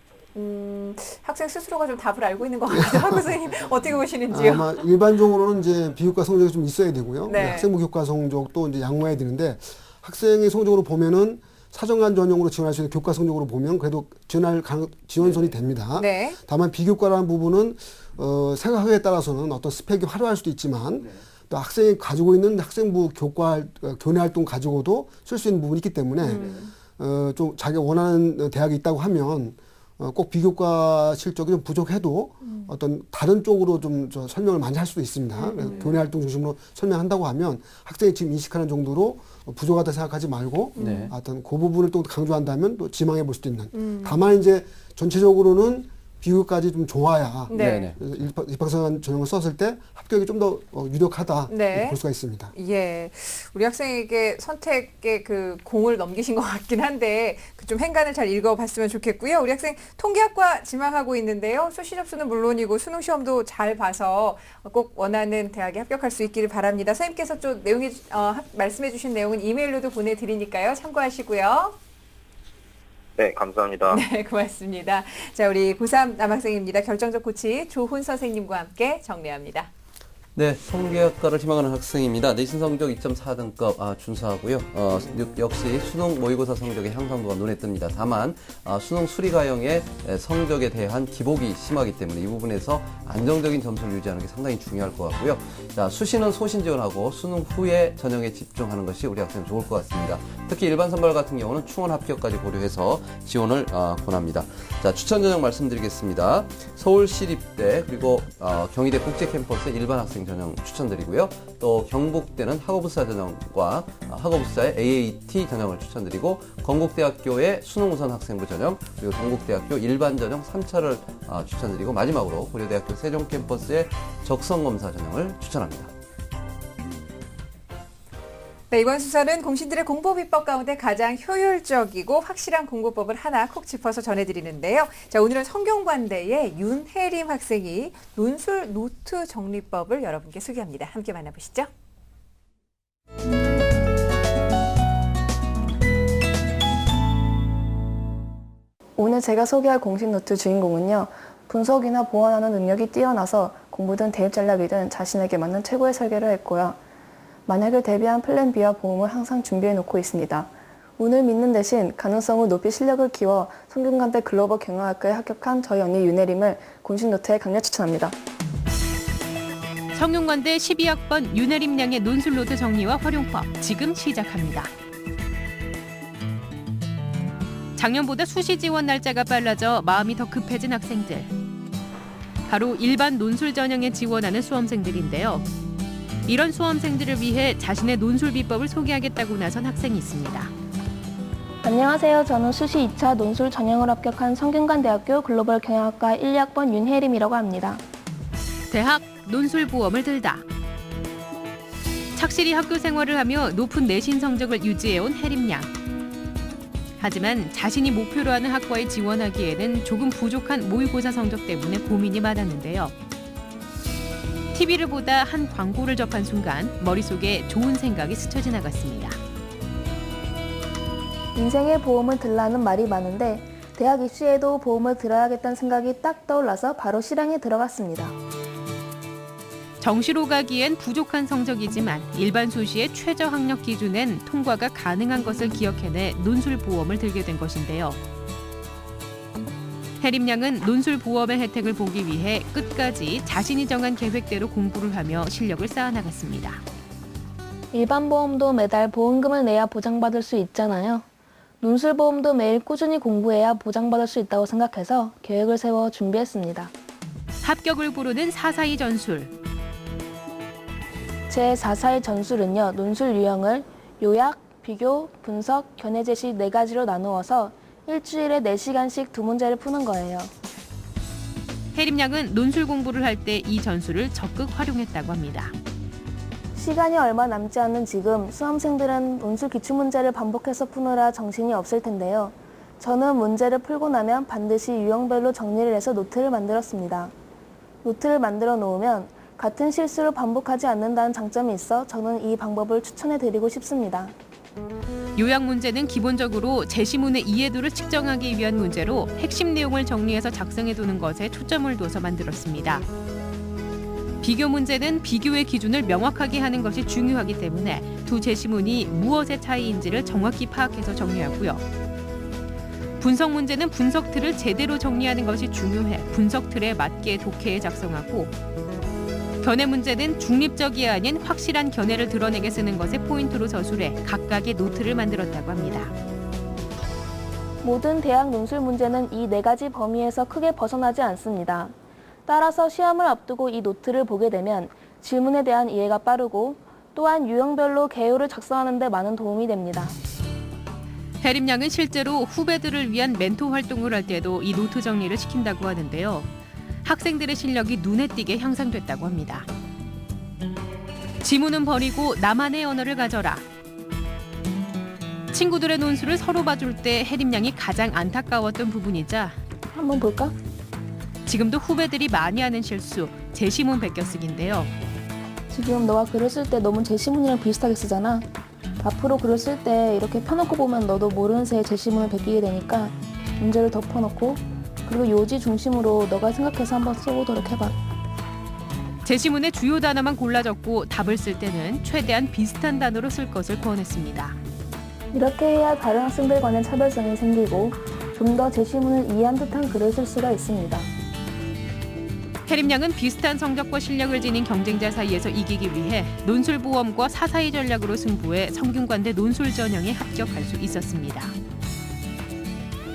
학생 스스로가 좀 답을 알고 있는 것 같기도 하고 선생님 어떻게 보시는지요? 아마 일반적으로는 이제 비교과 성적이 좀 있어야 되고요. 네. 학생부 교과 성적도 이제 양호해야 되는데 학생의 성적으로 보면은 사정관 전형으로 지원할 수 있는 교과 성적으로 보면 그래도 지원선이 됩니다. 네. 다만 비교과라는 부분은 생각하기에 따라서는 어떤 스펙이 화려할 수도 있지만 또 학생이 가지고 있는 학생부 교과 교내 활동 가지고도 쓸 수 있는 부분이 있기 때문에 좀 자기가 원하는 대학이 있다고 하면 꼭 비교과 실적이 좀 부족해도 어떤 다른 쪽으로 좀 설명을 많이 할 수도 있습니다. 그래서 교내 활동 중심으로 설명한다고 하면 학생이 지금 인식하는 정도로 부족하다 생각하지 말고 네. 어떤 그 부분을 또 강조한다면 또 지망해 볼 수도 있는. 다만 이제 전체적으로는 비교까지 좀 좋아야 네. 입학생활 전형을 썼을 때 합격이 좀 더 유력하다 네. 볼 수가 있습니다. 예, 우리 학생에게 선택의 그 공을 넘기신 것 같긴 한데 좀 행간을 잘 읽어봤으면 좋겠고요. 우리 학생 통계학과 지망하고 있는데요. 수시 접수는 물론이고 수능 시험도 잘 봐서 꼭 원하는 대학에 합격할 수 있기를 바랍니다. 선생님께서 좀 내용이 말씀해주신 내용은 이메일로도 보내드리니까요. 참고하시고요. 네, 감사합니다. 네, 고맙습니다. 자, 우리 고3 남학생입니다. 결정적 코치 조훈 선생님과 함께 정리합니다. 네, 통계학과를 희망하는 학생입니다. 내신 성적 2.4등급 준수하고요. 역시 수능 모의고사 성적의 향상도가 눈에 띕니다. 다만 수능 수리과형의 성적에 대한 기복이 심하기 때문에 이 부분에서 안정적인 점수를 유지하는 게 상당히 중요할 것 같고요. 자, 수시는 소신 지원하고 수능 후에 전형에 집중하는 것이 우리 학생은 좋을 것 같습니다. 특히 일반 선발 같은 경우는 충원 합격까지 고려해서 지원을 권합니다. 자, 추천 전형 말씀드리겠습니다. 서울시립대 그리고 경희대 국제캠퍼스의 일반 학생 전형 추천드리고요. 또 경북대는 학업부사 전형과 학업부사의 AAT 전형을 추천드리고 건국대학교의 수능 우선 학생부 전형 그리고 동국대학교 일반 전형 3차를 추천드리고 마지막으로 고려대학교 세종캠퍼스의 적성검사 전형을 추천합니다. 네, 이번 수사는 공신들의 공보비법 가운데 가장 효율적이고 확실한 공보법을 하나 콕 짚어서 전해드리는데요. 자, 오늘은 성균관대의 윤혜림 학생이 논술 노트 정리법을 여러분께 소개합니다. 함께 만나보시죠. 오늘 제가 소개할 공식 노트 주인공은요. 분석이나 보완하는 능력이 뛰어나서 공부든 대입 전략이든 자신에게 맞는 최고의 설계를 했고요. 만약을 대비한 플랜 B와 보험을 항상 준비해 놓고 있습니다. 운을 믿는 대신 가능성을 높이 실력을 키워 성균관대 글로벌 경영학과에 합격한 저희 언니 윤혜림을 공식 노트에 강력 추천합니다. 성균관대 12학번 윤혜림 양의 논술 노트 정리와 활용법 지금 시작합니다. 작년보다 수시 지원 날짜가 빨라져 마음이 더 급해진 학생들. 바로 일반 논술 전형에 지원하는 수험생들인데요. 이런 수험생들을 위해 자신의 논술 비법을 소개하겠다고 나선 학생이 있습니다. 안녕하세요. 저는 수시 2차 논술 전형을 합격한 성균관대학교 글로벌 경영학과 1, 2학번 윤혜림이라고 합니다. 대학 논술 보험을 들다. 착실히 학교 생활을 하며 높은 내신 성적을 유지해온 혜림 양. 하지만 자신이 목표로 하는 학과에 지원하기에는 조금 부족한 모의고사 성적 때문에 고민이 많았는데요. TV를 보다 한 광고를 접한 순간 머릿속에 좋은 생각이 스쳐 지나갔습니다. 인생에 보험을 들라는 말이 많은데 대학 입시에도 보험을 들어야겠다는 생각이 딱 떠올라서 바로 실행에 들어갔습니다. 정시로 가기엔 부족한 성적이지만 일반 수시의 최저 학력 기준엔 통과가 가능한 것을 기억해내 논술 보험을 들게 된 것인데요. 혜림 양은 논술 보험의 혜택을 보기 위해 끝까지 자신이 정한 계획대로 공부를 하며 실력을 쌓아나갔습니다. 일반 보험도 매달 보험금을 내야 보장받을 수 있잖아요. 논술 보험도 매일 꾸준히 공부해야 보장받을 수 있다고 생각해서 계획을 세워 준비했습니다. 합격을 부르는 442 전술. 제 442 전술은요. 논술 유형을 요약, 비교, 분석, 견해 제시 4가지로 나누어서 일주일에 4시간씩 2문제를 푸는 거예요. 혜림 양은 논술 공부를 할 때 이 전술을 적극 활용했다고 합니다. 시간이 얼마 남지 않은 지금 수험생들은 논술 기출문제를 반복해서 푸느라 정신이 없을 텐데요. 저는 문제를 풀고 나면 반드시 유형별로 정리를 해서 노트를 만들었습니다. 노트를 만들어 놓으면 같은 실수를 반복하지 않는다는 장점이 있어 저는 이 방법을 추천해드리고 싶습니다. 요약 문제는 기본적으로 제시문의 이해도를 측정하기 위한 문제로 핵심 내용을 정리해서 작성해두는 것에 초점을 둬서 만들었습니다. 비교 문제는 비교의 기준을 명확하게 하는 것이 중요하기 때문에 두 제시문이 무엇의 차이인지를 정확히 파악해서 정리하고요. 분석 문제는 분석 틀을 제대로 정리하는 것이 중요해 분석 틀에 맞게 독해에 작성하고, 견해 문제는 중립적이 아닌 확실한 견해를 드러내게 쓰는 것에 포인트로 서술해 각각의 노트를 만들었다고 합니다. 모든 대학 논술 문제는 이 4가지 범위에서 크게 벗어나지 않습니다. 따라서 시험을 앞두고 이 노트를 보게 되면 질문에 대한 이해가 빠르고 또한 유형별로 개요를 작성하는 데 많은 도움이 됩니다. 혜림 양은 실제로 후배들을 위한 멘토 활동을 할 때도 이 노트 정리를 시킨다고 하는데요. 학생들의 실력이 눈에 띄게 향상됐다고 합니다. 지문은 버리고 나만의 언어를 가져라. 친구들의 논술을 서로 봐줄 때 혜림 양이 가장 안타까웠던 부분이자, 한번 볼까? 지금도 후배들이 많이 하는 실수, 제시문 베껴쓰기인데요. 지금 너가 글을 쓸 때 너무 제시문이랑 비슷하게 쓰잖아. 앞으로 글을 쓸 때 이렇게 펴놓고 보면 너도 모르는 새에 제시문을 베끼게 되니까 문제를 덮어놓고 그리고 요지 중심으로 너가 생각해서 한번 써보도록 해봐. 제시문의 주요 단어만 골라 적고 답을 쓸 때는 최대한 비슷한 단어로 쓸 것을 권했습니다. 이렇게 해야 다른 학생들 간의 차별성이 생기고 좀 더 제시문을 이해한 듯한 글을 쓸 수가 있습니다. 혜림 양은 비슷한 성적과 실력을 지닌 경쟁자 사이에서 이기기 위해 논술보험과 사사이 전략으로 승부해 성균관대 논술 전형에 합격할 수 있었습니다.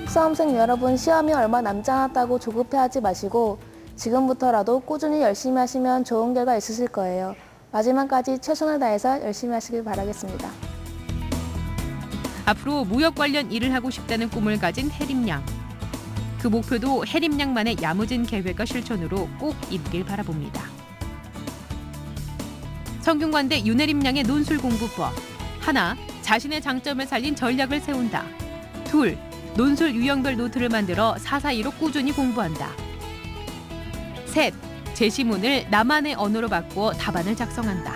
수험생 여러분, 시험이 얼마 남지 않았다고 조급해하지 마시고 지금부터라도 꾸준히 열심히 하시면 좋은 결과 있으실 거예요. 마지막까지 최선을 다해서 열심히 하시길 바라겠습니다. 앞으로 무역 관련 일을 하고 싶다는 꿈을 가진 혜림 양. 그 목표도 혜림 양만의 야무진 계획과 실천으로 꼭 이루길 바라봅니다. 성균관대 윤혜림 양의 논술 공부법. 하나, 자신의 장점을 살린 전략을 세운다. 둘, 논술 유형별 노트를 만들어 사사이로 꾸준히 공부한다. 셋, 제시문을 나만의 언어로 바꾸어 답안을 작성한다.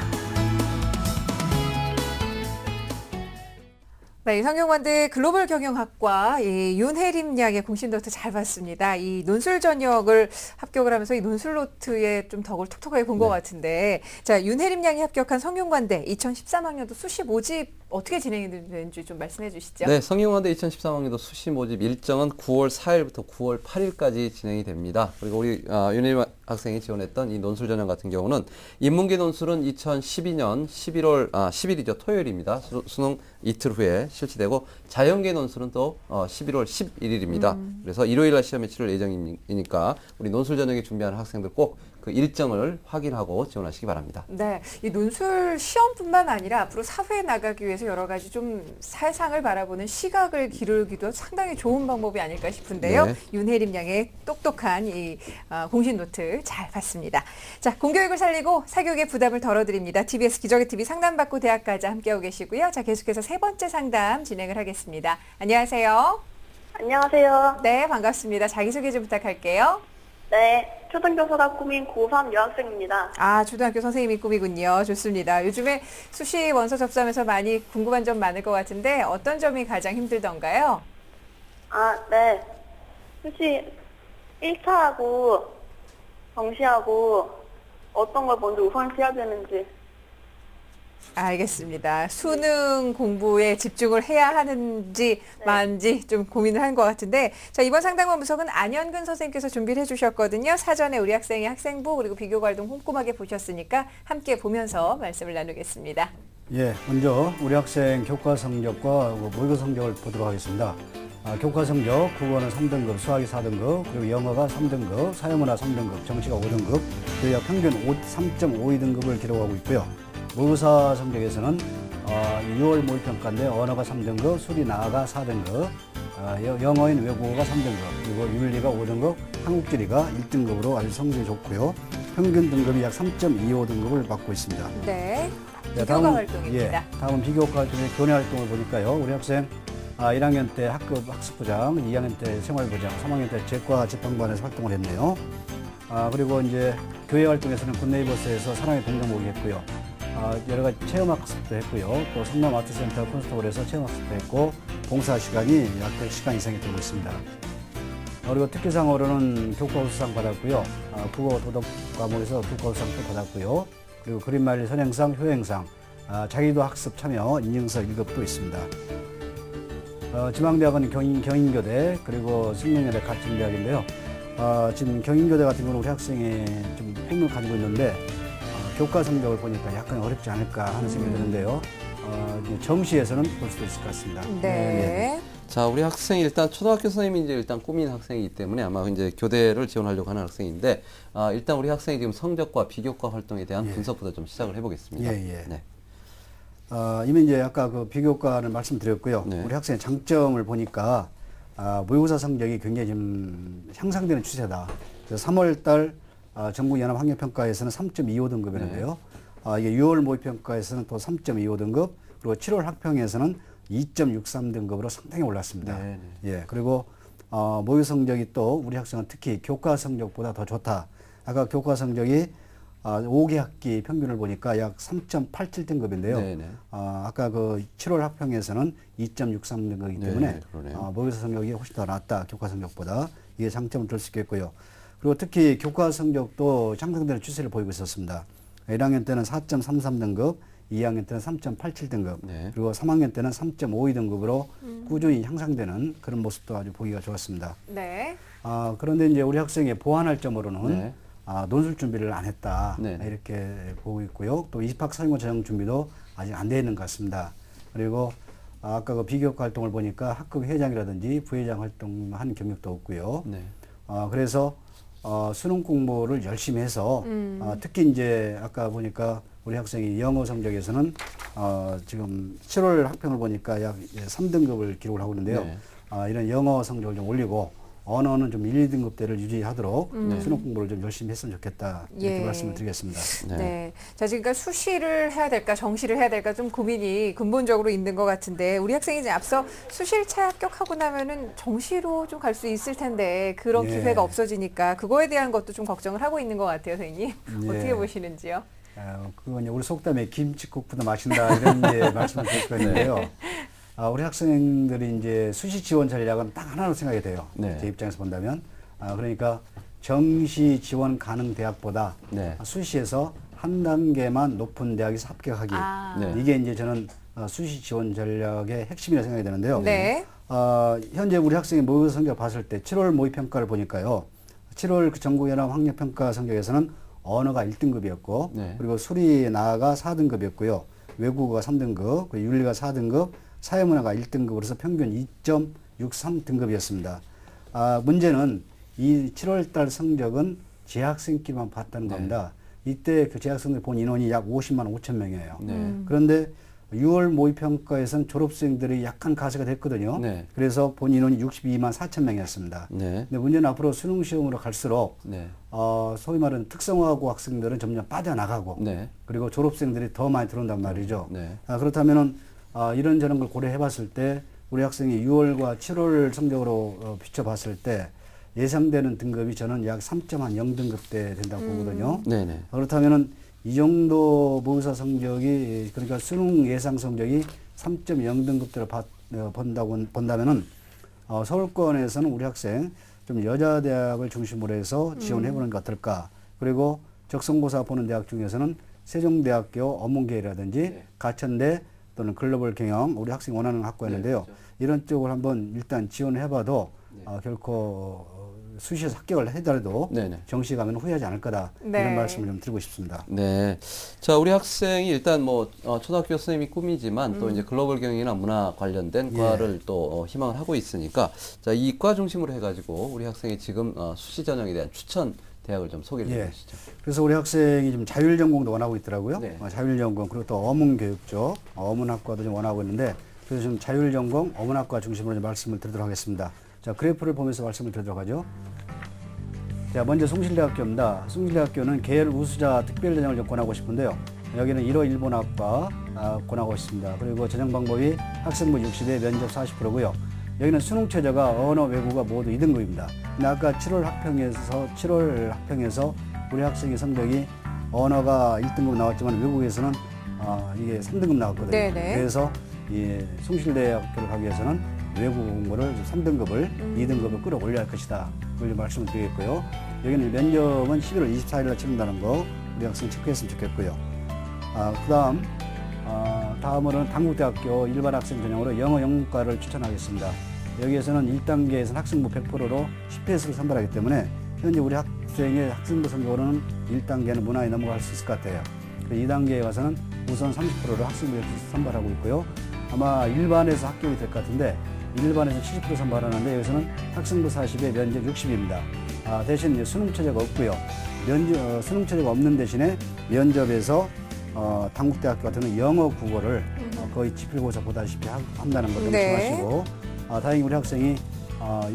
네, 성균관대 글로벌 경영학과 윤혜림 양의 공신 노트 잘 봤습니다. 이 논술 전역을 합격을 하면서 이 논술 노트에 좀 덕을 톡톡하게 본 것 같은데, 자, 윤혜림 양이 합격한 성균관대 2013학년도 수시 모집 어떻게 진행이 되는지 좀 말씀해 주시죠. 네, 성균관대 2013학년도 수시 모집 일정은 9월 4일부터 9월 8일까지 진행이 됩니다. 그리고 우리 윤혜림 학생이 지원했던 이 논술 전형 같은 경우는 인문계 논술은 2012년 10일이죠. 토요일입니다. 수능 이틀 후에 실시되고, 자연계 논술은 또 11월 11일입니다. 그래서 일요일 날 시험에 치를 예정이니까 우리 논술 전형에 준비하는 학생들 꼭 그 일정을 확인하고 지원하시기 바랍니다. 네, 이 논술 시험뿐만 아니라 앞으로 사회에 나가기 위해서 여러 가지 좀 세상을 바라보는 시각을 기르기도 상당히 좋은 방법이 아닐까 싶은데요. 네. 윤혜림 양의 똑똑한 이 공신 노트 잘 봤습니다. 자, 공교육을 살리고 사교육의 부담을 덜어드립니다. TBS 기적의 TV 상담받고 대학까지 함께하고 계시고요. 자, 계속해서 세 번째 상담 진행을 하겠습니다. 안녕하세요. 안녕하세요. 네, 반갑습니다. 자기소개 좀 부탁할게요. 네, 초등교사가 꿈인 고3 여학생입니다. 아, 초등학교 선생님이 꿈이군요. 좋습니다. 요즘에 수시 원서 접수하면서 많이 궁금한 점 많을 것 같은데 어떤 점이 가장 힘들던가요? 아, 네. 수시 1차하고 정시하고 어떤 걸 먼저 우선시해야 되는지. 알겠습니다. 수능 공부에 집중을 해야 하는지 만지 좀 고민을 한 것 같은데, 자, 이번 상담원 분석은 안현근 선생님께서 준비를 해주셨거든요. 사전에 우리 학생의 학생부 그리고 비교 활동 꼼꼼하게 보셨으니까 함께 보면서 말씀을 나누겠습니다. 예, 먼저 우리 학생 교과 성적과 모의고 성적을 보도록 하겠습니다. 교과 성적, 국어는 3등급, 수학이 4등급, 그리고 영어가 3등급, 사회문화 3등급, 정시가 5등급, 교육 평균 3.52등급을 기록하고 있고요. 모의고사 성적에서는 6월 모의평가인데 언어가 3등급, 수리 나아가 4등급, 영어인 외국어가 3등급, 그리고 윤리가 5등급, 한국지리가 1등급으로 아주 성적이 좋고요. 평균 등급이 약 3.25등급을 받고 있습니다. 네, 네, 비교과 활동입니다. 예, 다음은 비교과 활동의 교내 활동을 보니까요. 우리 학생 1학년 때 학급 학습부장, 2학년 때 생활부장, 3학년 때 제과 집행반에서 활동을 했네요. 그리고 이제 교회 활동에서는 굿네이버스에서 사랑의 공동목이 했고요. 여러 가지 체험학습도 했고요. 또 성남 아트센터 콘서트홀에서 체험학습도 했고 봉사 시간이 약 100시간 이상이 되고 있습니다. 그리고 특기상으로는 교과 우수상 받았고요. 국어 도덕 과목에서 교과 우수상도 받았고요. 그리고 그림말리 선행상, 효행상, 자기도 학습 참여 인증서 1급도 있습니다. 지방대학은 경인교대 그리고 승명여대 같은 대학인데요. 지금 경인교대 같은 경우는 우리 학생이 좀 꿈을 가지고 있는데 교과 성적을 보니까 약간 어렵지 않을까 하는 생각이 드는데요. 정시에서는 볼 수도 있을 것 같습니다. 네. 자, 우리 학생이 일단 초등학교 선생님이 이제 일단 꿈인 학생이기 때문에 아마 이제 교대를 지원하려고 하는 학생인데, 일단 우리 학생이 지금 성적과 비교과 활동에 대한 분석부터 좀 시작을 해보겠습니다. 네. 이미 이제 아까 그 비교과를 말씀드렸고요. 네. 우리 학생의 장점을 보니까 모의고사 성적이 굉장히 좀 향상되는 추세다. 그래서 3월달 전국연합학력평가에서는 3.25등급이었는데요. 이게 6월 모의평가에서는 또 3.25등급, 그리고 7월 학평에서는 2.63등급으로 상당히 올랐습니다. 예, 그리고 모의 성적이 또 우리 학생은 특히 교과 성적보다 더 좋다. 아까 교과 성적이 5개 학기 평균을 보니까 약 3.87등급인데요. 아까 그 7월 학평에서는 2.63등급이기 때문에 모의고사 성적이 훨씬 더 낫다. 교과 성적보다. 이게 장점을 들 수 있겠고요. 그리고 특히 교과 성적도 향상되는 추세를 보이고 있었습니다. 1학년 때는 4.33등급, 2학년 때는 3.87등급, 그리고 3학년 때는 3.52등급으로 꾸준히 향상되는 그런 모습도 아주 보기가 좋았습니다. 네. 그런데 이제 우리 학생의 보완할 점으로는 논술 준비를 안 했다. 이렇게 보고 있고요. 또 입학 사정고 전형 준비도 아직 안 되어 있는 것 같습니다. 그리고 아까 그 비교과 활동을 보니까 학급 회장이라든지 부회장 활동한 경력도 없고요. 그래서 수능 공부를 열심히 해서 특히 이제 아까 보니까 우리 학생이 영어 성적에서는 지금 7월 학평을 보니까 약 3등급을 기록을 하고 있는데요. 이런 영어 성적을 좀 올리고 언어는 좀 1, 2등급대를 유지하도록 수능 공부를 좀 열심히 했으면 좋겠다. 이렇게 말씀을 드리겠습니다. 네. 자, 지금 그러니까 수시를 해야 될까, 정시를 해야 될까 좀 고민이 근본적으로 있는 것 같은데, 우리 학생이 이제 앞서 수시일차 합격하고 나면은 정시로 좀 갈 수 있을 텐데 그런 기회가 없어지니까 그거에 대한 것도 좀 걱정을 하고 있는 것 같아요, 선생님. 어떻게 보시는지요? 그건 우리 속담에 김치국보다 맛있다 이런 이제 말씀을 드릴 수가 있는데요. 우리 학생들이 이제 수시 지원 전략은 딱 하나로 생각이 돼요. 제 입장에서 본다면. 그러니까 정시 지원 가능 대학보다 수시에서 한 단계만 높은 대학에서 합격하기. 이게 이제 저는 수시 지원 전략의 핵심이라고 생각이 되는데요. 현재 우리 학생의 모의고사 성적 봤을 때 7월 모의평가를 보니까요. 7월 그 전국연합학력평가 성적에서는 언어가 1등급이었고 그리고 수리나가 4등급이었고요. 외국어가 3등급, 그리고 윤리가 4등급, 사회문화가 1등급으로서 평균 2.63등급이었습니다. 문제는 이 7월달 성적은 재학생끼리만 봤다는 겁니다. 이때 그 재학생들 본 인원이 약 50만 5천 명이에요. 그런데 6월 모의평가에서는 졸업생들이 약간 가세가 됐거든요. 그래서 본 인원이 62만 4천 명이었습니다. 근데 문제는 앞으로 수능 시험으로 갈수록 소위 말하는 특성화고 학생들은 점점 빠져나가고 그리고 졸업생들이 더 많이 들어온단 말이죠. 그렇다면은 이런저런 걸 고려해 봤을 때 우리 학생이 6월과 7월 성적으로 비춰봤을 때 예상되는 등급이 저는 약 3.0등급대 된다고 보거든요. 그렇다면은 이 정도 모의고사 성적이 그러니까 수능 예상 성적이 3.0등급대로 본다면은 서울권에서는 우리 학생 좀 여자 대학을 중심으로 해서 지원해보는 게 어떨까. 그리고 적성고사 보는 대학 중에서는 세종대학교 어문계라든지 가천대 또는 글로벌 경영 우리 학생이 원하는 학과였는데요. 이런 쪽을 한번 일단 지원해봐도 결코 수시에서 합격을 하더라도 정시 가면 후회하지 않을 거다. 이런 말씀을 좀 드리고 싶습니다. 자, 우리 학생이 일단 뭐 초등학교 선생님이 꿈이지만 또 이제 글로벌 경영이나 문화 관련된 과를 또 희망을 하고 있으니까 자, 이 과 중심으로 해가지고 우리 학생이 지금 수시 전형에 대한 추천 대학을 좀 소개를 해주시죠. 그래서 우리 학생이 좀 자율전공도 원하고 있더라고요. 자율전공 그리고 또 어문교육 쪽 어문학과도 좀 원하고 있는데 그래서 좀 자율전공 어문학과 중심으로 좀 말씀을 드리도록 하겠습니다. 자, 그래프를 보면서 말씀을 드리도록 하죠. 자, 먼저 숭실대학교입니다. 숭실대학교는 계열 우수자 특별전형을 좀 권하고 싶은데요. 여기는 1호 일본학과 권하고 있습니다. 그리고 전형 방법이 학생부 60에 면접 40%고요. 여기는 수능 최저가 언어 외국어 모두 2등급입니다. 근데 아까 7월 학평에서 우리 학생의 성적이 언어가 1등급 나왔지만 외국에서는 이게 3등급 나왔거든요. 네네. 그래서 이 숭실대학교를 가기 위해서는 외국 공부를 3등급을 2등급을 끌어올려야 할 것이다. 그걸 말씀을 드리겠고요. 여기는 면접은 11월 24일 날 치른다는 거 우리 학생 체크했으면 좋겠고요. 다음으로는 당국대학교 일반 학생 전형으로 영어 영문과를 추천하겠습니다. 여기에서는 1단계에서는 학생부 100%로 10회수를 선발하기 때문에 현재 우리 학생의 학생부 성적으로는 1단계는 무난히 넘어갈 수 있을 것 같아요. 2단계에 가서는 우선 30%로 학생부 선발하고 있고요. 아마 일반에서 합격이 될 것 같은데 일반에서 70% 선발하는데 여기서는 학생부 40에 면접 60입니다. 대신 이제 수능 체제가 없고요. 수능 체제가 없는 대신에 면접에서 당국대학교 같은 경우는 영어, 국어를 거의 지필고사 보다시피 한다는 것도 명심하시고 다행히 우리 학생이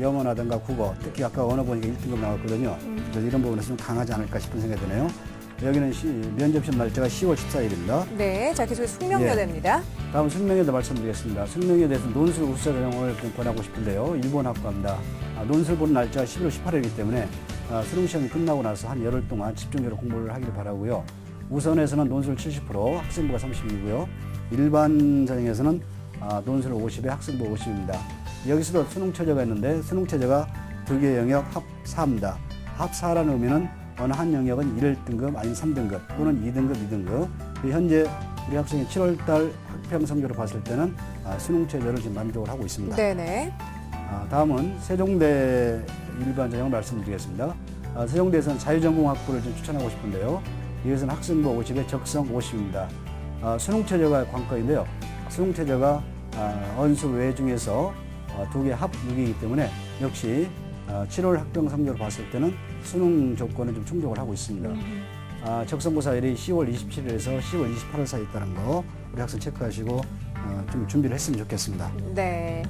영어라든가 국어, 특히 아까 언어 보니까 1등급 나왔거든요. 그래서 이런 부분에서 좀 강하지 않을까 싶은 생각이 드네요. 여기는 면접시험 날짜가 10월 14일입니다. 네, 자 계속해서 숙명여대입니다. 다음 숙명여대 말씀드리겠습니다. 숙명여대에서 논술 우수자 전형을 좀 권하고 싶은데요. 일본 학과입니다. 논술 보는 날짜가 11월 18일이기 때문에 수능시험이 끝나고 나서 한 열흘 동안 집중적으로 공부를 하기를 바라고요. 우선에서는 논술 70%, 학생부가 30이고요. 일반 전형에서는 논술 50에 학생부 50입니다. 여기서도 수능 체제가 있는데 수능 체제가 두 개 영역 합 4입니다. 합 4라는 의미는 어느 한 영역은 1등급 아니면 3등급 또는 2등급, 2등급. 현재 우리 학생이 7월달 학평 성적으로 봤을 때는 수능 체제를 지금 만족을 하고 있습니다. 네네. 다음은 세종대 일반 전형을 말씀드리겠습니다. 세종대에서는 자유전공학부를 좀 추천하고 싶은데요. 이것은 학생부 50에 적성 50입니다. 수능 체제가 관건인데요. 수능 체제가 언수 외 중에서 두 개 합 6이기 때문에 역시 7월 학평 성적으로 봤을 때는 수능 조건을 좀 충족을 하고 있습니다. 적성고사일이 10월 27일에서 10월 28일 사이에 있다는 거 우리 학생 체크하시고 좀 준비를 했으면 좋겠습니다. 네.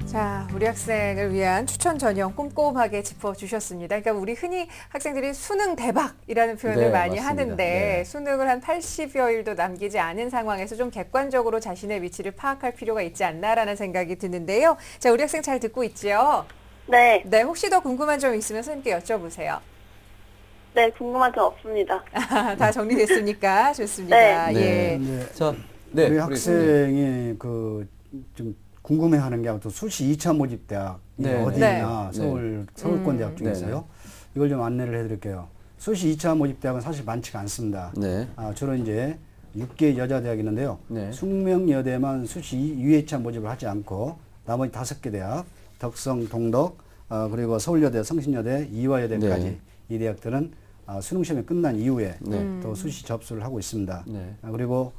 자, 우리 학생을 위한 추천 전형 꼼꼼하게 짚어주셨습니다. 그러니까 우리 흔히 학생들이 수능 대박이라는 표현을 네, 많이 맞습니다. 하는데 네. 수능을 한 80여일도 남기지 않은 상황에서 좀 객관적으로 자신의 위치를 파악할 필요가 있지 않나라는 생각이 드는데요. 자, 우리 학생 잘 듣고 있지요? 네. 네, 혹시 더 궁금한 점 있으면 선생님께 여쭤보세요. 네, 궁금한 점 없습니다. 다 정리됐습니까? 좋습니다. 네. 예. 자, 네, 우리 학생이 좀 궁금해하는 게 아무튼 수시 2차 모집 대학 네. 어디나 네. 서울권 대학 중에서요. 네. 이걸 좀 안내를 해드릴게요. 수시 2차 모집 대학은 사실 많지가 않습니다. 네. 주로 이제 6개 여자 대학이 있는데요. 네. 숙명여대만 수시 2회차 모집을 하지 않고 나머지 5개 대학, 덕성, 동덕, 그리고 서울여대, 성신여대, 이화여대까지 네. 이 대학들은 수능시험이 끝난 이후에 네. 또 수시 접수를 하고 있습니다. 네. 그리고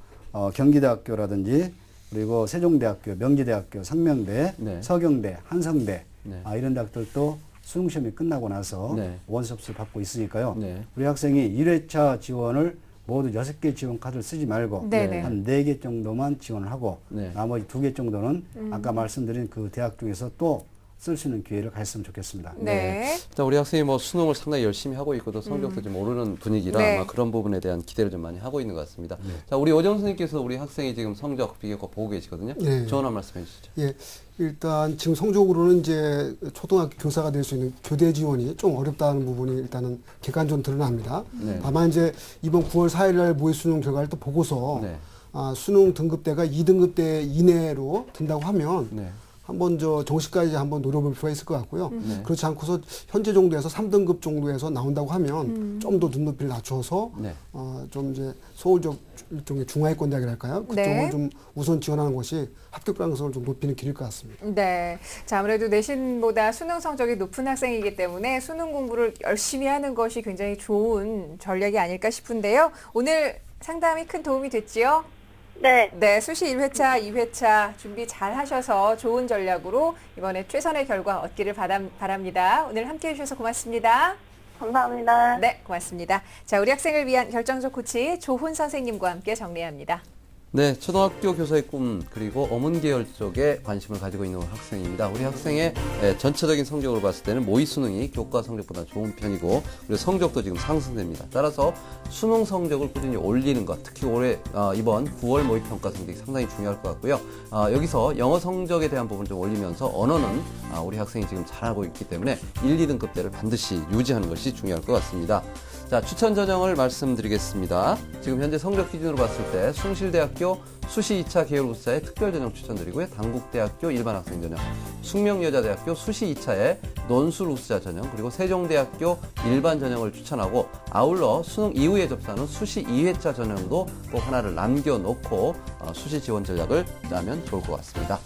경기대학교라든지 그리고 세종대학교, 명지대학교, 상명대, 네. 서경대, 한성대 네. 이런 대학들도 수능시험이 끝나고 나서 네. 원접수를 받고 있으니까요. 네. 우리 학생이 1회차 지원을 모두 6개 지원 카드를 쓰지 말고 네네. 한 4개 정도만 지원을 하고 네. 나머지 2개 정도는 아까 말씀드린 그 대학 중에서 또 쓸 수 있는 기회를 가졌으면 좋겠습니다. 네. 자, 우리 학생이 뭐 수능을 상당히 열심히 하고 있고 또 성적도 좀 오르는 분위기라 네. 아마 그런 부분에 대한 기대를 좀 많이 하고 있는 것 같습니다. 자, 우리 오정 선생님께서 우리 학생이 지금 성적 비교과 보고 계시거든요. 네. 조언 한 말씀 해주시죠. 예, 일단 지금 성적으로는 이제 초등학교 교사가 될 수 있는 교대 지원이 좀 어렵다는 부분이 일단은 객관적으로 드러납니다. 네. 다만 이제 이번 9월 4일 날 모의 수능 결과를 또 보고서 네. 수능 등급대가 2등급대 이내로 든다고 하면 네. 한번 정시까지 한번 노려볼 필요가 있을 것 같고요. 네. 그렇지 않고서 현재 정도에서 3등급 정도에서 나온다고 하면 좀 더 눈높이를 낮춰서 네. 좀 이제 서울적 일종의 중하위권 대학이랄까요? 그쪽을 네. 좀 우선 지원하는 것이 합격 가능성을 좀 높이는 길일 것 같습니다. 네. 자, 아무래도 내신보다 수능 성적이 높은 학생이기 때문에 수능 공부를 열심히 하는 것이 굉장히 좋은 전략이 아닐까 싶은데요. 오늘 상담이 큰 도움이 됐지요? 네. 네, 수시 1회차, 2회차 준비 잘 하셔서 좋은 전략으로 이번에 최선의 결과 얻기를 바랍니다. 오늘 함께해 주셔서 고맙습니다. 감사합니다. 네, 고맙습니다. 자, 우리 학생을 위한 결정적 코치 조훈 선생님과 함께 정리합니다. 네, 초등학교 교사의 꿈 그리고 어문 계열 쪽에 관심을 가지고 있는 학생입니다. 우리 학생의 전체적인 성적으로 봤을 때는 모의 수능이 교과 성적보다 좋은 편이고 그리고 성적도 지금 상승됩니다. 따라서 수능 성적을 꾸준히 올리는 것, 특히 올해 이번 9월 모의평가 성적이 상당히 중요할 것 같고요. 여기서 영어 성적에 대한 부분을 좀 올리면서 언어는 우리 학생이 지금 잘하고 있기 때문에 1, 2등급대를 반드시 유지하는 것이 중요할 것 같습니다. 자, 추천 전형을 말씀드리겠습니다. 지금 현재 성적 기준으로 봤을 때 숭실대학교 수시 2차 계열 우수자의 특별 전형 추천드리고요. 당국대학교 일반 학생 전형, 숙명여자대학교 수시 2차의 논술 우수자 전형, 그리고 세종대학교 일반 전형을 추천하고 아울러 수능 이후에 접수하는 수시 2회차 전형도 꼭 하나를 남겨놓고 수시 지원 전략을 짜면 좋을 것 같습니다.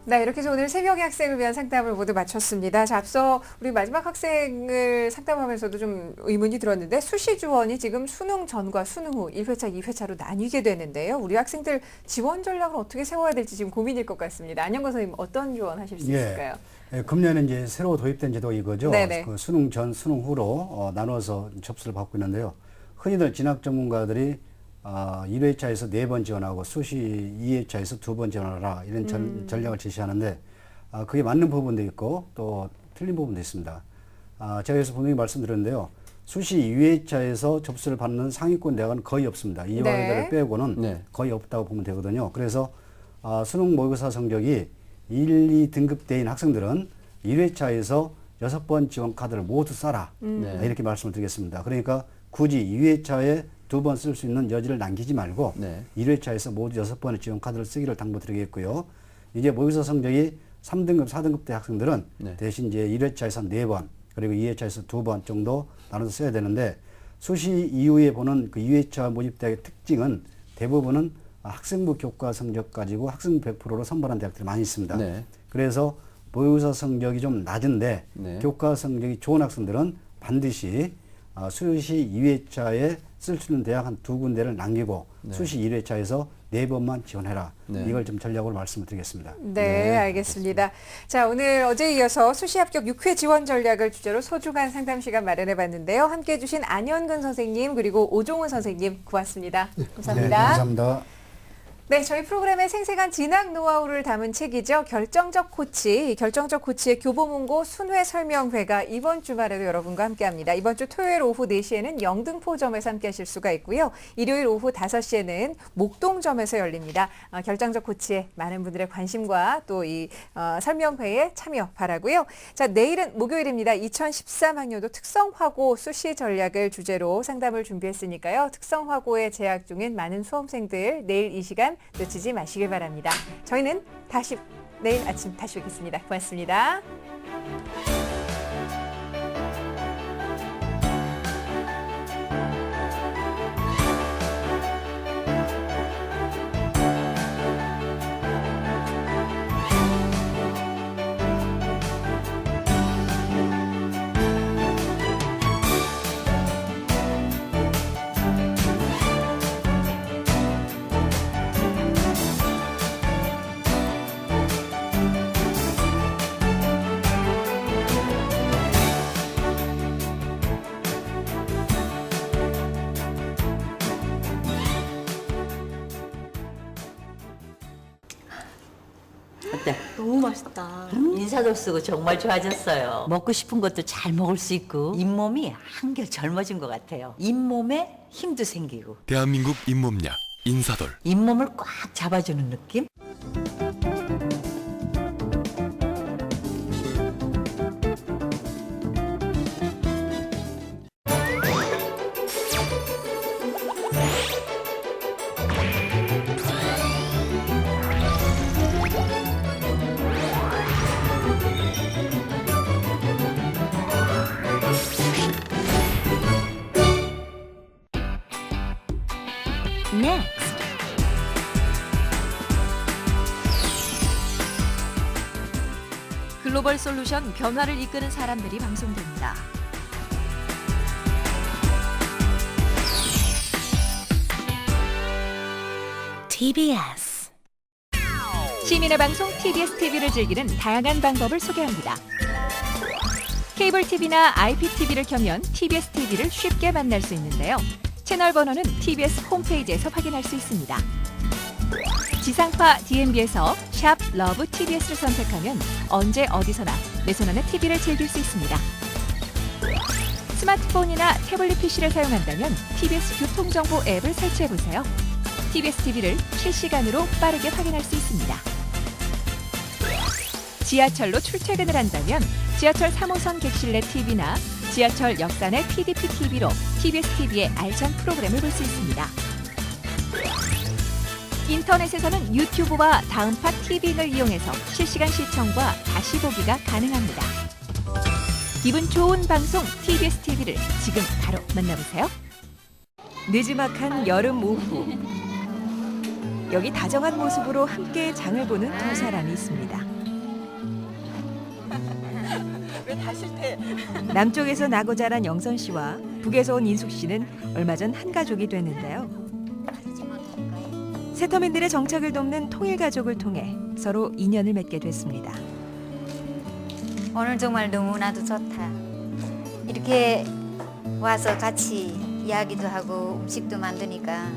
네, 이렇게 해서 오늘 3명의 학생을 위한 상담을 모두 마쳤습니다. 자, 앞서 우리 마지막 학생을 상담하면서도 좀 의문이 들었는데 수시 지원이 지금 수능 전과 수능 후 1회차, 2회차로 나뉘게 되는데요. 우리 학생들 지원 전략을 어떻게 세워야 될지 지금 고민일 것 같습니다. 안영건 선생님, 어떤 조언 하실 수 있을까요? 금년에 이제 새로 도입된 제도 이거죠. 네네. 그 수능 전, 수능 후로 나눠서 접수를 받고 있는데요. 흔히들 진학 전문가들이 1회차에서 4번 지원하고 수시 2회차에서 2번 지원하라 이런 전략을 제시하는데 그게 맞는 부분도 있고 또 틀린 부분도 있습니다. 제가 그래서 분명히 말씀드렸는데요. 수시 2회차에서 접수를 받는 상위권 대학은 거의 없습니다. 이화여대를 빼고는 거의 없다고 보면 되거든요. 그래서 수능 모의고사 성적이 1, 2등급대인 학생들은 1회차에서 6번 지원 카드를 모두 써라. 이렇게 말씀을 드리겠습니다. 그러니까 굳이 2회차에 2번 쓸 수 있는 여지를 남기지 말고 1회차에서 모두 6번의 지원 카드를 쓰기를 당부드리겠고요. 이제 모의고사 성적이 3등급, 4등급 대 학생들은 대신 이제 1회차에서 4번 그리고 2회차에서 2번 정도 나눠서 써야 되는데 수시 이후에 보는 그 2회차 모집대학의 특징은 대부분은 학생부 교과 성적 가지고 학생 100%로 선발한 대학들이 많이 있습니다. 그래서 모의고사 성적이 좀 낮은데 교과 성적이 좋은 학생들은 반드시 수시 2회차에 쓸 수 있는 대학 한 2군데를 남기고 수시 1회차에서 4번만 지원해라. 이걸 좀 전략으로 말씀을 드리겠습니다. 네, 알겠습니다. 자, 오늘 어제에 이어서 수시 합격 6회 지원 전략을 주제로 소중한 상담 시간 마련해 봤는데요. 함께 해주신 안현근 선생님 그리고 오종훈 선생님 고맙습니다. 감사합니다. 네, 감사합니다. 네, 저희 프로그램의 생생한 진학 노하우를 담은 책이죠. 결정적 코치, 이 결정적 코치의 교보문고 순회 설명회가 이번 주말에도 여러분과 함께합니다. 이번 주 토요일 오후 4시에는 영등포점에서 함께하실 수가 있고요. 일요일 오후 5시에는 목동점에서 열립니다. 결정적 코치에 많은 분들의 관심과 또 이 설명회에 참여 바라고요. 자, 내일은 목요일입니다. 2013학년도 특성화고 수시 전략을 주제로 상담을 준비했으니까요. 특성화고에 재학 중인 많은 수험생들 내일 이 시간 놓치지 마시길 바랍니다. 저희는 내일 아침 다시 오겠습니다. 고맙습니다. 어때? 너무 맛있다. 인사도 쓰고 정말 좋아졌어요. 먹고 싶은 것도 잘 먹을 수 있고 잇몸이 한결 젊어진 것 같아요. 잇몸에 힘도 생기고. 대한민국 잇몸약 인사돌. 잇몸을 꽉 잡아주는 느낌? 글로벌 솔루션 변화를 이끄는 사람들이 방송됩니다. TBS 시민의 방송 TBS TV를 즐기는 다양한 방법을 소개합니다. 케이블 TV나 IPTV를 켜면 TBS TV를 쉽게 만날 수 있는데요. 채널 번호는 TBS 홈페이지에서 확인할 수 있습니다. 지상파 DMB에서 샵 러브 TBS를 선택하면 언제 어디서나 내 손안에 TV를 즐길 수 있습니다. 스마트폰이나 태블릿 PC를 사용한다면 TBS 교통정보 앱을 설치해보세요. TBS TV를 실시간으로 빠르게 확인할 수 있습니다. 지하철로 출퇴근을 한다면 지하철 3호선 객실 내 TV나 지하철 역사 내 PDP TV로 TBS TV의 알찬 프로그램을 볼 수 있습니다. 인터넷에서는 유튜브와 다음파 TV를 이용해서 실시간 시청과 다시 보기가 가능합니다. 기분 좋은 방송 TBS TV를 지금 바로 만나보세요. 느지막한 여름 오후, 여기 다정한 모습으로 함께 장을 보는 두 사람이 있습니다. 왜 다실 때? 남쪽에서 나고 자란 영선 씨와 북에서 온 인숙 씨는 얼마 전 한 가족이 됐는데요. 세터민들의 정착을 돕는 통일가족을 통해 서로 인연을 맺게 됐습니다. 오늘 정말 너무나도 좋다. 이렇게 와서 같이 이야기도 하고 음식도 만드니까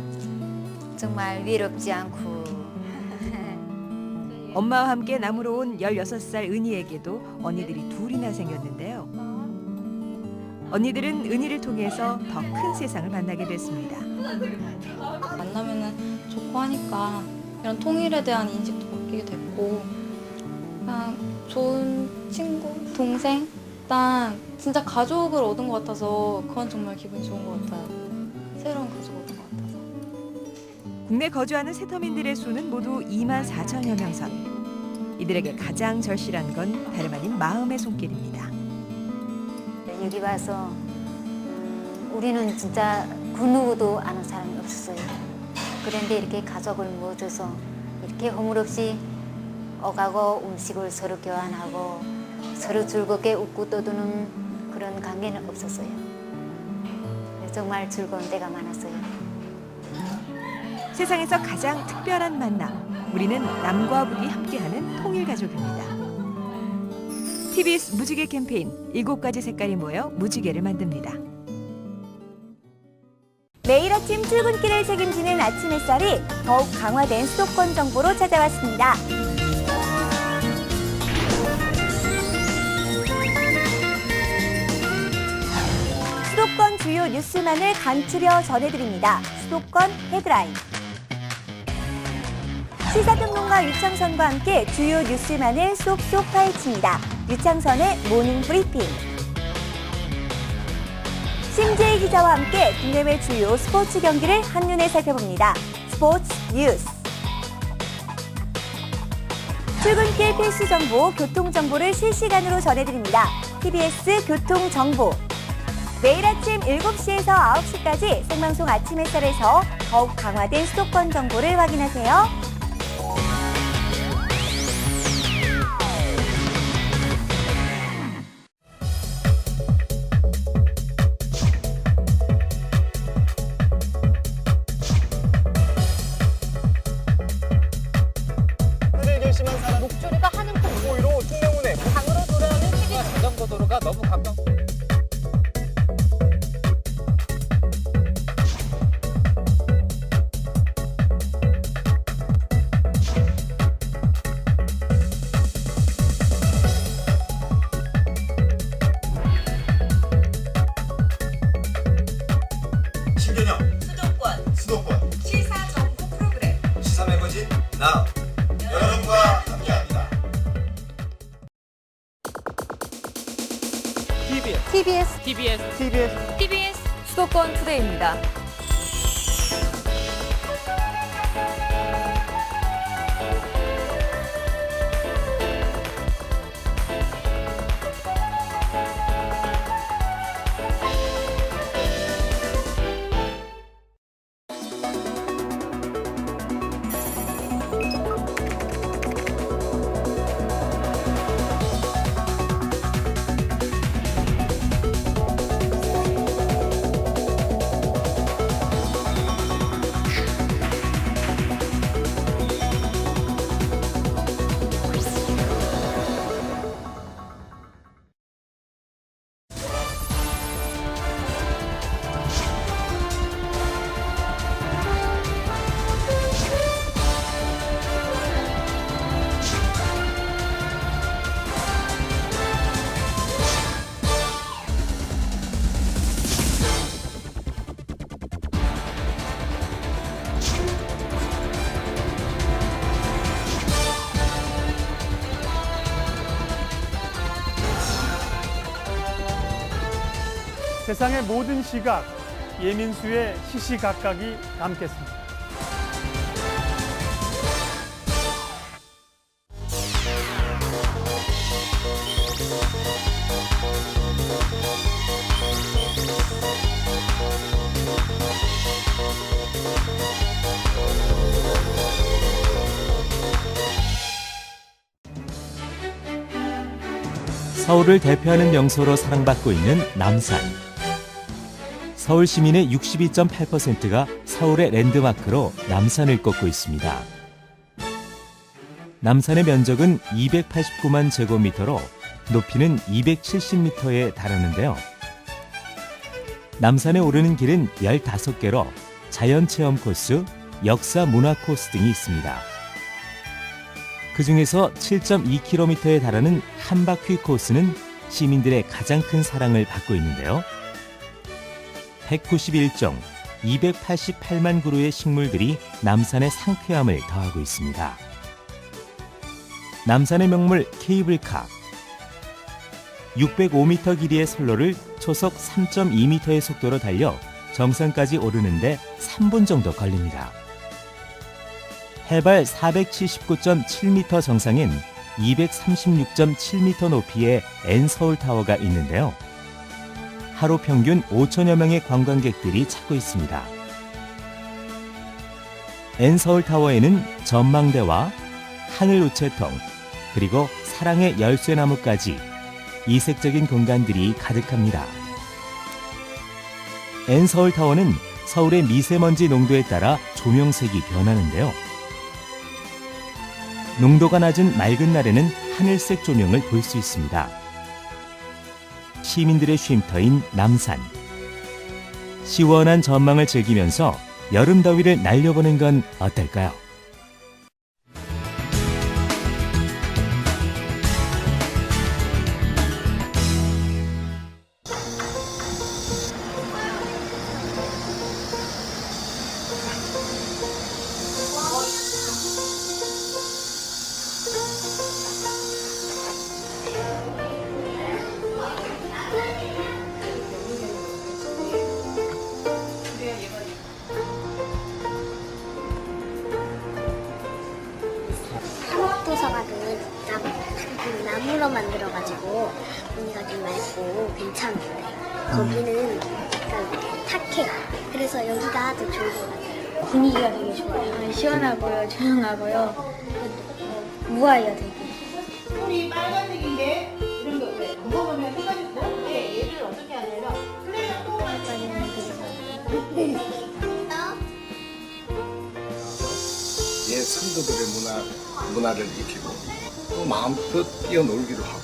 정말 외롭지 않고. 엄마와 함께 남으로 온 16살 은희에게도 언니들이 둘이나 생겼는데요. 언니들은 은희를 통해서 더 큰 세상을 만나게 됐습니다. 만나면은 좋고 하니까 이런 통일에 대한 인식도 바뀌게 됐고, 그냥 좋은 친구, 동생, 일단 진짜 가족을 얻은 것 같아서 그건 정말 기분이 좋은 것 같아요. 새로운 가족을 얻은 것 같아서. 국내 거주하는 세터민들의 수는 모두 24,000여 명 선. 이들에게 가장 절실한 건 다름 아닌 마음의 손길입니다. 여기 와서 우리는 진짜 그 누구도 아는 사람이 없었어요. 그런데 이렇게 가족을 모아줘서 이렇게 허물없이 오가고 음식을 서로 교환하고 서로 즐겁게 웃고 떠드는 그런 관계는 없었어요. 정말 즐거운 때가 많았어요. 세상에서 가장 특별한 만남. 우리는 남과 북이 함께하는 통일가족입니다. TBS 무지개 캠페인 7가지 색깔이 모여 무지개를 만듭니다. 매일 아침 출근길을 책임지는 아침 햇살이 더욱 강화된 수도권 정보로 찾아왔습니다. 수도권 주요 뉴스만을 간추려 전해드립니다. 수도권 헤드라인. 시사평론가 유창선과 함께 주요 뉴스만을 쏙쏙 파헤칩니다. 유창선의 모닝 브리핑. 심재희 기자와 함께 국내외 주요 스포츠 경기를 한눈에 살펴봅니다. 스포츠 뉴스. 출근길 필수 정보, 교통 정보를 실시간으로 전해드립니다. TBS 교통 정보. 매일 아침 7시에서 9시까지 생방송 아침 햇살에서 더욱 강화된 수도권 정보를 확인하세요. 목소리가 하는 폭포로 충명문에 강으로 돌아오는 세계 자전거 도로가 너무 가까워. 신개념 수도권 시사 정보 프로그램 시사 매거진 나 여러분과 함께합니다. TBS 수도권 투데이입니다. 세상의 모든 시각, 예민수의 시시각각이 담겠습니다. 서울을 대표하는 명소로 사랑받고 있는 남산. 서울 시민의 62.8%가 서울의 랜드마크로 남산을 꼽고 있습니다. 남산의 면적은 289만 제곱미터로 높이는 270m에 달하는데요. 남산에 오르는 길은 15개로 자연체험 코스, 역사 문화 코스 등이 있습니다. 그 중에서 7.2km에 달하는 한바퀴 코스는 시민들의 가장 큰 사랑을 받고 있는데요. 191종, 288만 그루의 식물들이 남산의 상쾌함을 더하고 있습니다. 남산의 명물 케이블카. 605m 길이의 선로를 초속 3.2m의 속도로 달려 정상까지 오르는데 3분 정도 걸립니다. 해발 479.7m 정상인 236.7m 높이의 N서울타워가 있는데요. 하루 평균 5천여 명의 관광객들이 찾고 있습니다. N서울타워에는 전망대와 하늘 우체통, 그리고 사랑의 열쇠나무까지 이색적인 공간들이 가득합니다. N서울타워는 서울의 미세먼지 농도에 따라 조명색이 변하는데요. 농도가 낮은 맑은 날에는 하늘색 조명을 볼 수 있습니다. 시민들의 쉼터인 남산. 시원한 전망을 즐기면서 여름 더위를 날려보는 건 어떨까요? 한옥도서관은 나무로 만들어가지고 분위기가 좀 맑고 괜찮은데 거기는 약간 탁해요. 그래서 여기가 더 좋은 것 같아요. 분위기가 되게 좋아요. 시원하고요, 조용하고요, 우아해요 되게. 꿀이 빨간색인데 이런 거 왜? 안 먹으면 색깔이 다른데 얘를 어떻게 하냐면 플레이어 또 옛 선조들의 문화를 익히고 또 마음껏 뛰어놀기도 하고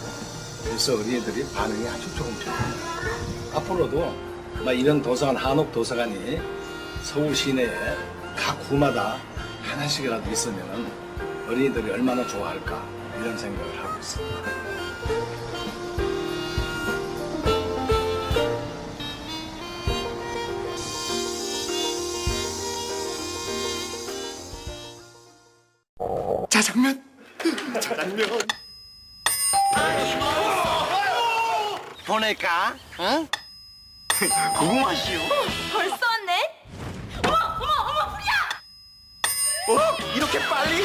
그래서 어린이들이 반응이 아주 좋은 편입니다. 앞으로도 이런 도서관, 한옥 도서관이 서울 시내에 각 구마다 하나씩이라도 있으면 어린이들이 얼마나 좋아할까 이런 생각을 하고 있습니다. 짜장면. 짜장면. 보낼까? 어? 고구마시오. 벌써 왔네? 어머, 불이야! 이렇게 빨리?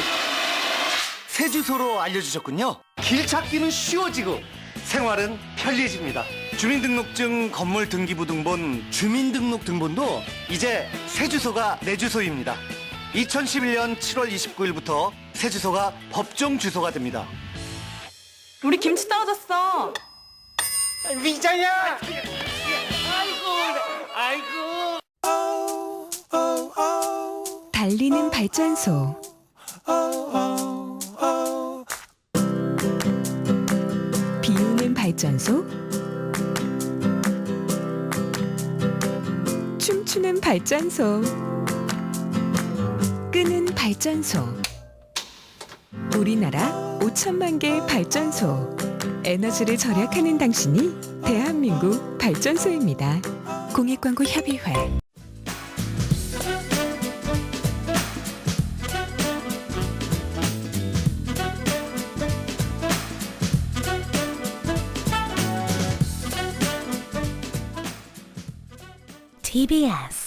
새 주소로 알려주셨군요. 길 찾기는 쉬워지고 생활은 편리해집니다. 주민등록증, 건물등기부 등본, 주민등록등본도 이제 새 주소가 내 주소입니다. 2011년 7월 29일부터 새 주소가 법정 주소가 됩니다. 우리 김치 떨어졌어. 미자야! 달리는 발전소. 비우는 발전소. 춤추는 발전소. 끄는 발전소. 우리나라 5천만 개의 발전소. 에너지를 절약하는 당신이 대한민국 발전소입니다. 공익광고협의회. TBS